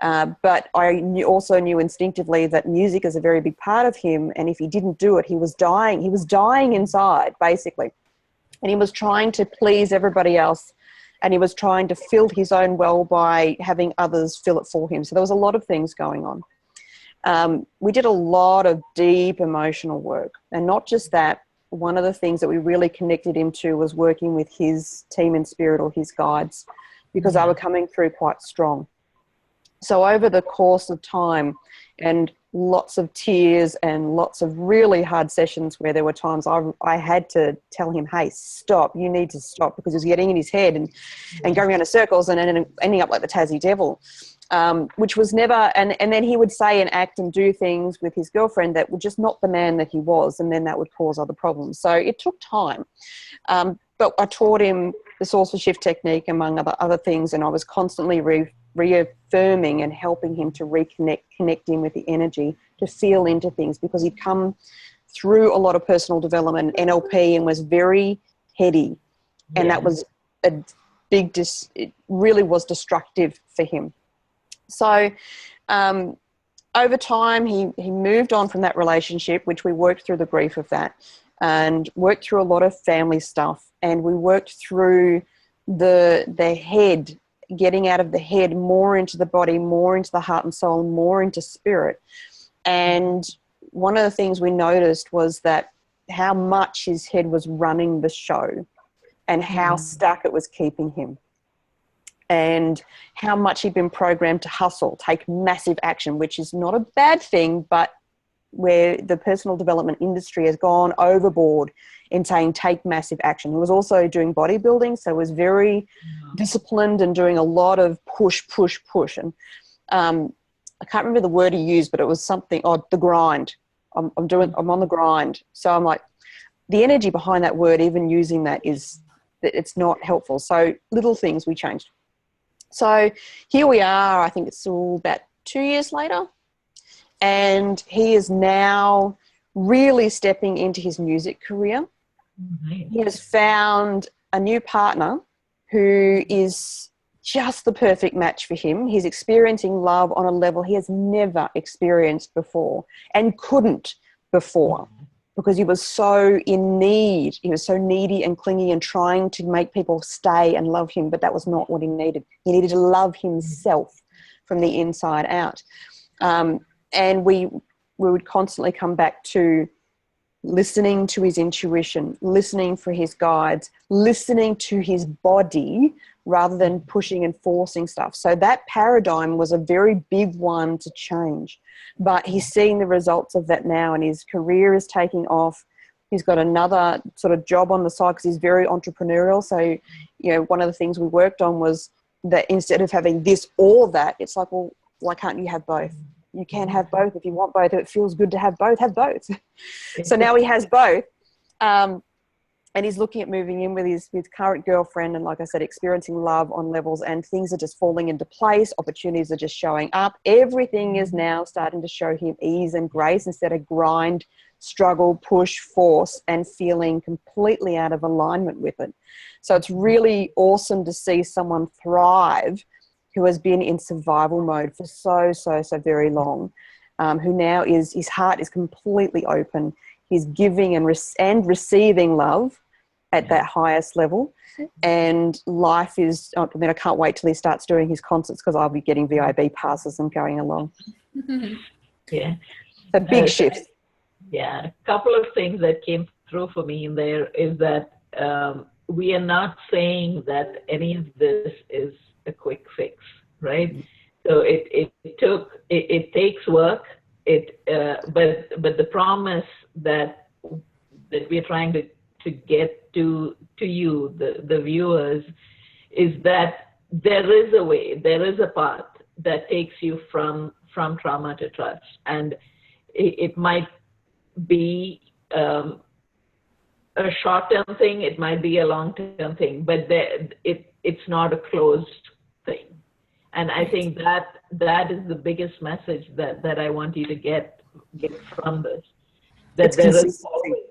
But I also knew instinctively that music is a very big part of him, and if he didn't do it, he was dying. He was dying inside, basically. And he was trying to please everybody else, and he was trying to fill his own well by having others fill it for him. So there was a lot of things going on. We did a lot of deep emotional work, and not just that. One of the things that we really connected him to was working with his team in spirit, or his guides, because they were coming through quite strong. So over the course of time, and lots of tears and lots of really hard sessions where there were times I had to tell him, hey, stop, you need to stop, because he was getting in his head and going around in circles and ending up like the Tassie devil, which was never, and then he would say and act and do things with his girlfriend that were just not the man that he was, and then that would cause other problems. So it took time. But I taught him the source for shift technique, among other things, and I was constantly reaffirming and helping him to connect in with the energy, to feel into things, because he'd come through a lot of personal development, NLP, and was very heady. And that was a big, it really was destructive for him. So over time, he moved on from that relationship, which we worked through the grief of that, and worked through a lot of family stuff. And we worked through the head, getting out of the head more into the body, more into the heart and soul, more into spirit. And one of the things we noticed was that how much his head was running the show, and how stuck it was keeping him, and how much he'd been programmed to hustle, take massive action, which is not a bad thing, but where the personal development industry has gone overboard in saying take massive action. He was also doing bodybuilding, so was very disciplined and doing a lot of push. And I can't remember the word he used, but it was something, the grind. I'm on the grind. So I'm like, the energy behind that word, even using that, is that it's not helpful. So little things we changed. So here we are, I think it's all about 2 years later, and he is now really stepping into his music career. Mm-hmm. He has found a new partner who is just the perfect match for him. He's experiencing love on a level he has never experienced before, and couldn't before, because he was so in need. He was so needy and clingy and trying to make people stay and love him, but that was not what he needed. He needed to love himself from the inside out. And we would constantly come back to listening to his intuition, listening for his guides, listening to his body rather than pushing and forcing stuff. So that paradigm was a very big one to change. But he's seeing the results of that now, and his career is taking off. He's got another sort of job on the side because he's very entrepreneurial. So, you know, one of the things we worked on was that instead of having this or that, it's like, well, why can't you have both? You can have both if you want both. If it feels good to have both, have both. So now he has both. And he's looking at moving in with his current girlfriend, and like I said, experiencing love on levels, and things are just falling into place. Opportunities are just showing up. Everything is now starting to show him ease and grace instead of grind, struggle, push, force, and feeling completely out of alignment with it. So it's really awesome to see someone thrive who has been in survival mode for so very long, who now his heart is completely open. He's giving and receiving love at that highest level, and life is, I mean, I can't wait till he starts doing his concerts, because I'll be getting VIB passes and going along. Yeah. So big shifts. Yeah, a couple of things that came through for me in there is that we are not saying that any of this is a quick fix, right? So it takes work. But the promise that we're trying to get to you, the viewers, is that there is a way, there is a path that takes you from trauma to trust, and it might be a short-term thing, it might be a long-term thing, but it's not a closed thing. And I think that is the biggest message that I want you to get from this. That It's there is consistency. always,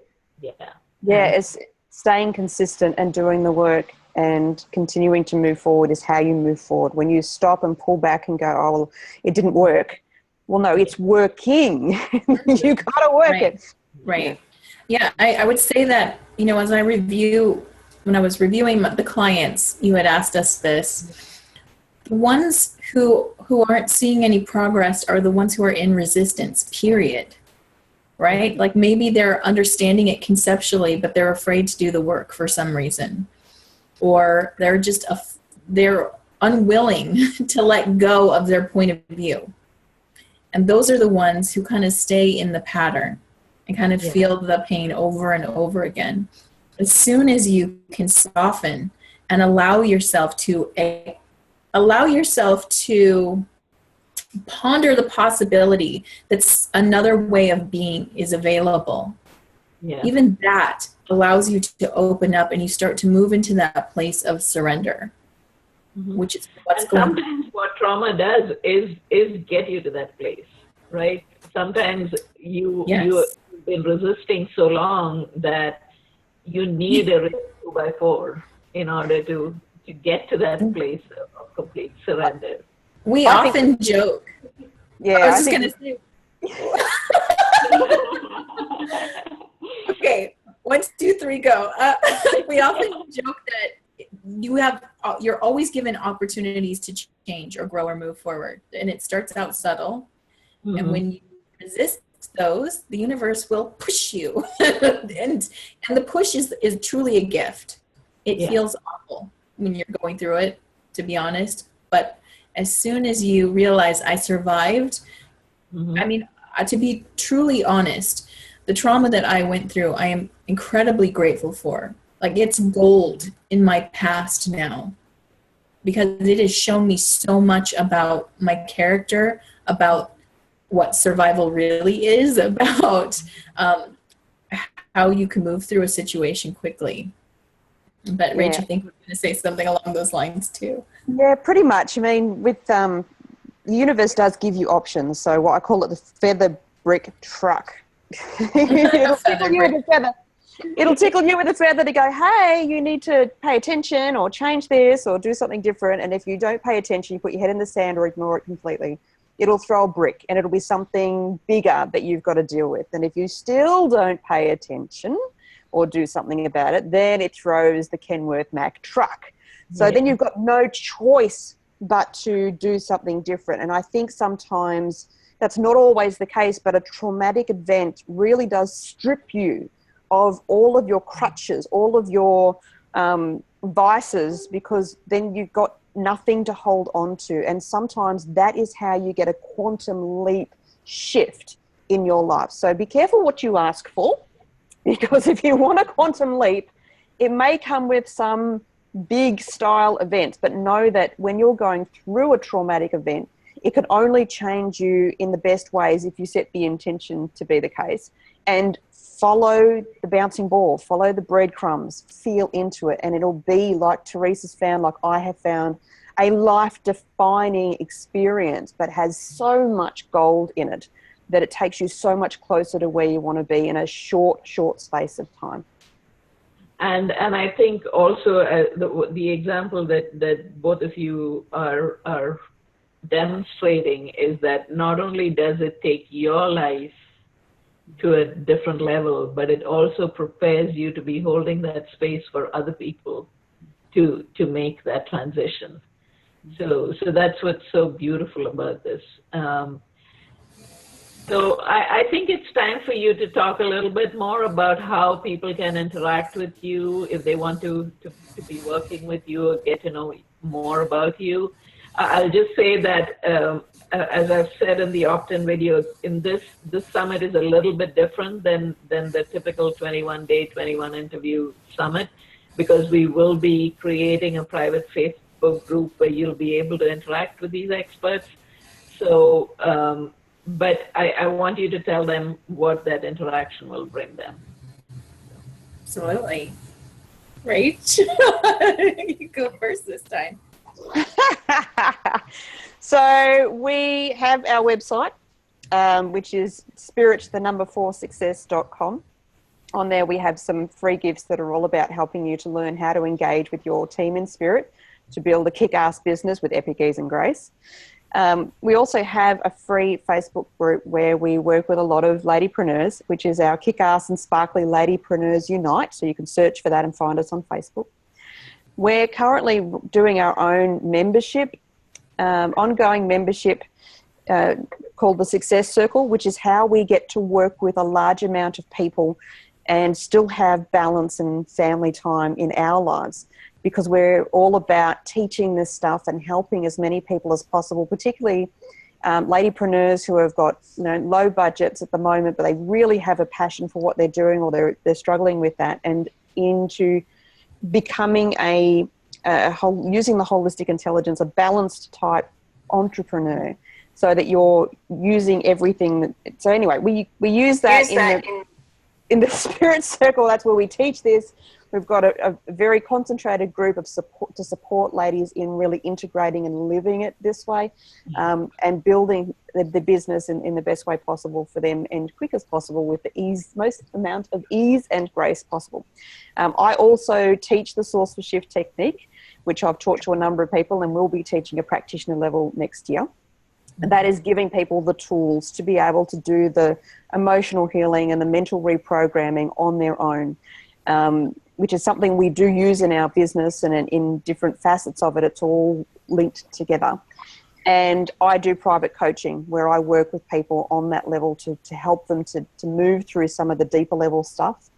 Yeah, it's staying consistent and doing the work and continuing to move forward is how you move forward. When you stop and pull back and go, oh, well, it didn't work. Well, no, it's working. You got to work it. Right. Yeah, I would say that, you know, as I when I was reviewing the clients, you had asked us this. The ones who aren't seeing any progress are the ones who are in resistance, period. Right? Like maybe they're understanding it conceptually, but they're afraid to do the work for some reason. Or they're just, they're unwilling to let go of their point of view. And those are the ones who kind of stay in the pattern and kind of feel the pain over and over again. As soon as you can soften and allow yourself to ponder the possibility that another way of being is available. Even that allows you to open up and you start to move into that place of surrender, which is what's going on. Sometimes what trauma does is get you to that place, right? Sometimes you've been resisting so long that you need a 2x4 in order to get to that place of complete surrender. We often joke. Yeah, I was just going to say. Okay, 1, 2, 3, go. We often joke that you're always given opportunities to change or grow or move forward, and it starts out subtle. And when you resist those, the universe will push you, and the push is truly a gift. It feels awful when you're going through it, to be honest, but as soon as you realize I survived, I mean, to be truly honest, the trauma that I went through, I am incredibly grateful for. Like, it's gold in my past now, because it has shown me so much about my character, about what survival really is, about how you can move through a situation quickly. But Rach, I think we're going to say something along those lines too. Yeah, pretty much. I mean, with the universe does give you options. So what I call it the feather brick truck. It'll tickle you with a feather. It'll tickle you with a feather to go, hey, you need to pay attention or change this or do something different. And if you don't pay attention, you put your head in the sand or ignore it completely, it'll throw a brick and it'll be something bigger that you've got to deal with. And if you still don't pay attention or do something about it, then it throws the Kenworth Mack truck. So then you've got no choice but to do something different. And I think sometimes that's not always the case, but a traumatic event really does strip you of all of your crutches, all of your vices, because then you've got nothing to hold on to. And sometimes that is how you get a quantum leap shift in your life. So be careful what you ask for, because if you want a quantum leap, it may come with some big style events, but know that when you're going through a traumatic event, it can only change you in the best ways if you set the intention to be the case and follow the bouncing ball, follow the breadcrumbs, feel into it, and it'll be like Therese has found, like I have found, a life-defining experience, but has so much gold in it that it takes you so much closer to where you want to be in a short space of time. And I think also the example that both of you are demonstrating is that not only does it take your life to a different level, but it also prepares you to be holding that space for other people to make that transition. So that's what's so beautiful about this. So I think it's time for you to talk a little bit more about how people can interact with you if they want to be working with you or get to know more about you. I'll just say that, as I've said in the opt-in video, in this summit is a little bit different than the typical 21-day, 21 interview summit, because we will be creating a private Facebook group where you'll be able to interact with these experts. So, but I want you to tell them what that interaction will bring them. Absolutely. Rach, you go first this time. So we have our website, which is spirit4success.com. On there we have some free gifts that are all about helping you to learn how to engage with your team in spirit to build a kick-ass business with epic ease and grace. We also have a free Facebook group where we work with a lot of ladypreneurs, which is our Kick-Ass and Sparkly Ladypreneurs Unite. So you can search for that and find us on Facebook. We're currently doing our own membership, ongoing membership called the Success Circle, which is how we get to work with a large amount of people and still have balance and family time in our lives, because we're all about teaching this stuff and helping as many people as possible, particularly ladypreneurs who have got low budgets at the moment, but they really have a passion for what they're doing, or they're struggling with that, and into becoming using the holistic intelligence, a balanced type entrepreneur, so that you're using everything. So anyway, we use that in the Spirit Circle. That's where we teach this. We've got a very concentrated group of support to support ladies in really integrating and living it this way, and building the business in the best way possible for them and quick as possible with the most amount of ease and grace possible. I also teach the Source for Shift technique, which I've taught to a number of people and will be teaching at practitioner level next year. And that is giving people the tools to be able to do the emotional healing and the mental reprogramming on their own, which is something we do use in our business, and in different facets of it. It's all linked together. And I do private coaching where I work with people on that level to help them to move through some of the deeper level stuff,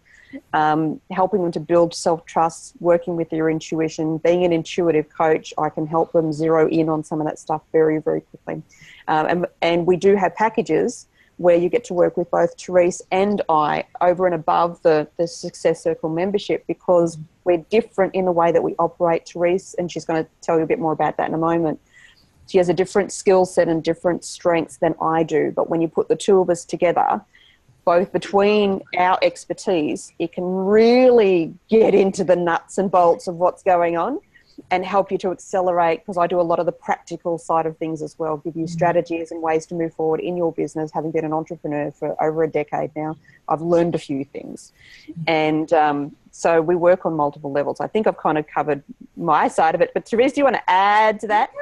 helping them to build self-trust, working with their intuition. Being an intuitive coach, I can help them zero in on some of that stuff very, very quickly. And we do have packages where you get to work with both Therese and I over and above the Success Circle membership, because we're different in the way that we operate, Therese, and she's going to tell you a bit more about that in a moment. She has a different skill set and different strengths than I do, but when you put the two of us together, both between our expertise, it can really get into the nuts and bolts of what's going on and help you to accelerate, because I do a lot of the practical side of things as well, give you strategies and ways to move forward in your business. Having been an entrepreneur for over a decade now, I've learned a few things. And so we work on multiple levels. I think I've kind of covered my side of it, but Therese, do you want to add to that?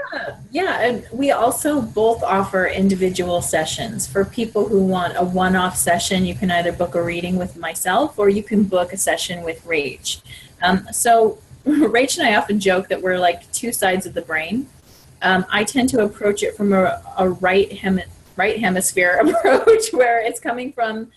Yeah, and we also both offer individual sessions. For people who want a one-off session, you can either book a reading with myself or you can book a session with Rach. So Rach and I often joke that we're like two sides of the brain. I tend to approach it from a right hemisphere approach, where it's coming from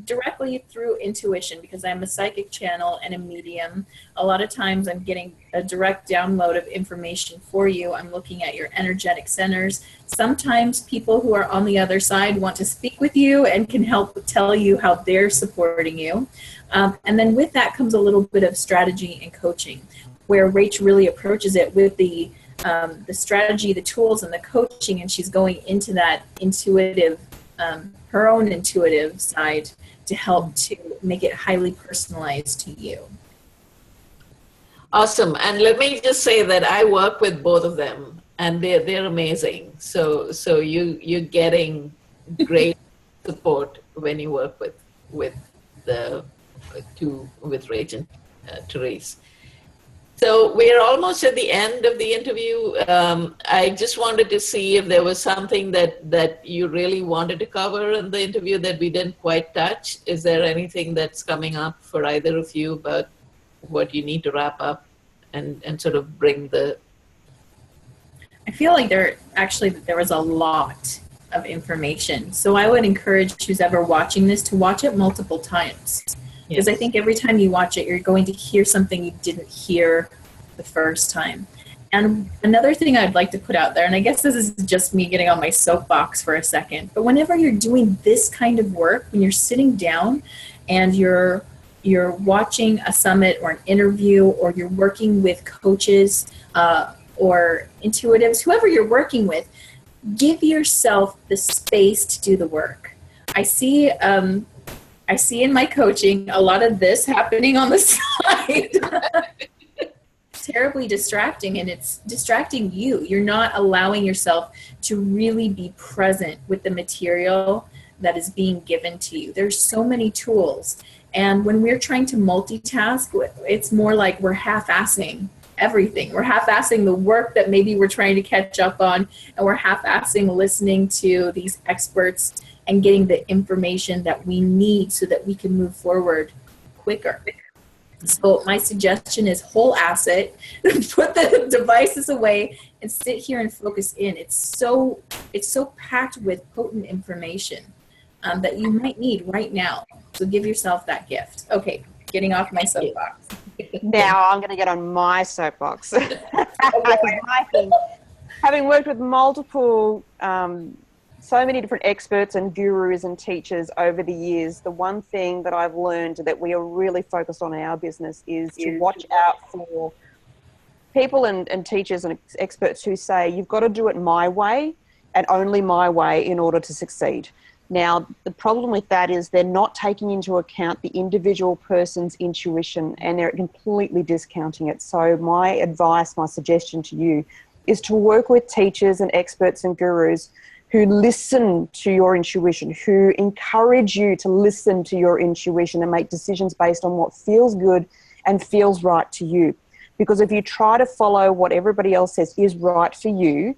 directly through intuition, because I'm a psychic channel and a medium. A lot of times I'm getting a direct download of information for you. I'm looking at your energetic centers. Sometimes people who are on the other side want to speak with you and can help tell you how they're supporting you. And then with that comes a little bit of strategy and coaching, where Rach really approaches it with the strategy, the tools, and the coaching, and she's going into that intuitive, her own intuitive side to help to make it highly personalized to you. Awesome. And let me just say that I work with both of them, and they're amazing. So you're getting great support when you work with Rach and Therese. So we're almost at the end of the interview. I just wanted to see if there was something that you really wanted to cover in the interview that we didn't quite touch. Is there anything that's coming up for either of you about what you need to wrap up and sort of bring the... I feel like there was a lot of information. So I would encourage who's ever watching this to watch it multiple times. Because I think every time you watch it, you're going to hear something you didn't hear the first time. And another thing I'd like to put out there, and I guess this is just me getting on my soapbox for a second, but whenever you're doing this kind of work, when you're sitting down and you're watching a summit or an interview, or you're working with coaches or intuitives, whoever you're working with, give yourself the space to do the work. I see in my coaching a lot of this happening on the side. Terribly distracting, and it's distracting you. You're not allowing yourself to really be present with the material that is being given to you. There's so many tools, and when we're trying to multitask, it's more like we're half-assing everything. We're half-assing the work that maybe we're trying to catch up on, and we're half-assing listening to these experts and getting the information that we need so that we can move forward quicker. So my suggestion is whole asset, put the devices away and sit here and focus in. It's so packed with potent information that you might need right now. So give yourself that gift. Okay, getting off my soapbox. Now I'm going to get on my soapbox. I think, having worked with multiple so many different experts and gurus and teachers over the years, the one thing that I've learned that we are really focused on in our business is to watch out for people and teachers and experts who say, you've got to do it my way and only my way in order to succeed. Now, the problem with that is they're not taking into account the individual person's intuition, and they're completely discounting it. So my advice, my suggestion to you is to work with teachers and experts and gurus who listen to your intuition, who encourage you to listen to your intuition and make decisions based on what feels good and feels right to you. Because if you try to follow what everybody else says is right for you,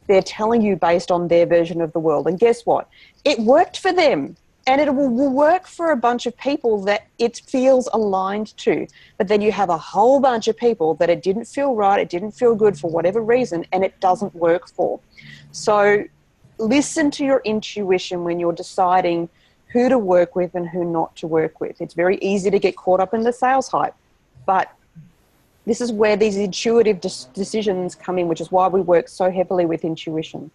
they're telling you based on their version of the world. And guess what? It worked for them, and it will work for a bunch of people that it feels aligned to. But then you have a whole bunch of people that it didn't feel right, it didn't feel good for whatever reason, and it doesn't work for. So listen to your intuition when you're deciding who to work with and who not to work with. It's very easy to get caught up in the sales hype, but this is where these intuitive decisions come in, which is why we work so heavily with intuition.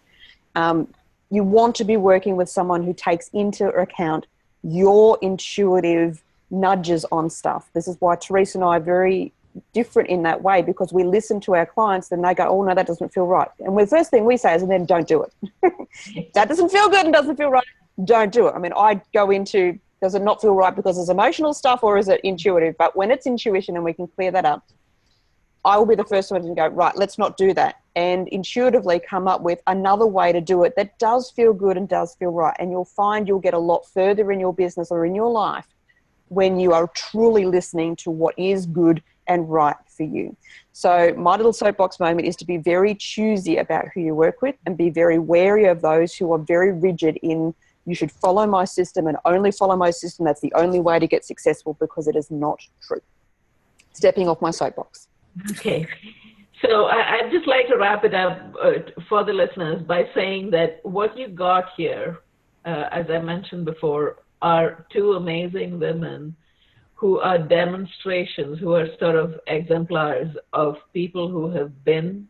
You want to be working with someone who takes into account your intuitive nudges on stuff. This is why Therese and I are very different in that way, because we listen to our clients and they go, oh no, that doesn't feel right. And the first thing we say is, and then don't do it. That doesn't feel good and doesn't feel right. Don't do it. I mean, I go into, does it not feel right because it's emotional stuff or is it intuitive? But when it's intuition and we can clear that up, I will be the first one to go, right, let's not do that. And intuitively come up with another way to do it that does feel good and does feel right. And you'll find you'll get a lot further in your business or in your life when you are truly listening to what is good and right for you. So my little soapbox moment is to be very choosy about who you work with and be very wary of those who are very rigid in, you should follow my system and only follow my system. That's the only way to get successful, because it is not true. Stepping off my soapbox. Okay. So I'd just like to wrap it up for the listeners by saying that what you got here, as I mentioned before, are two amazing women who are demonstrations, who are sort of exemplars of people who have been,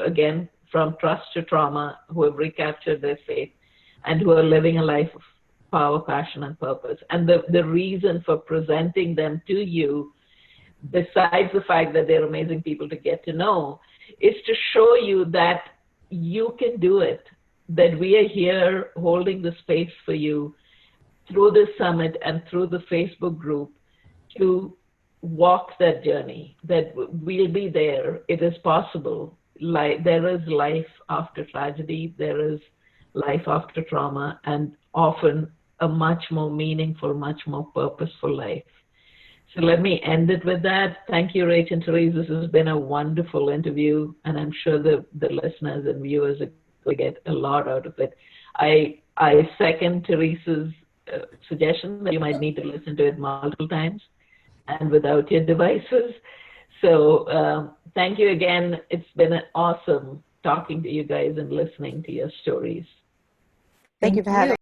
again, from trust to trauma, who have recaptured their faith, and who are living a life of power, passion, and purpose. And the reason for presenting them to you, besides the fact that they're amazing people to get to know, is to show you that you can do it, that we are here holding the space for you through this summit and through the Facebook group to walk that journey, that we'll be there. It is possible. There is life after tragedy, there is life after trauma, and often a much more meaningful, much more purposeful life. So let me end it with that. Thank you, Rach and Therese. This has been a wonderful interview, and I'm sure the listeners and viewers are going to get a lot out of it. I second Therese's suggestion that you might need to listen to it multiple times and without your devices. So thank you again. It's been awesome talking to you guys and listening to your stories. Thank you for having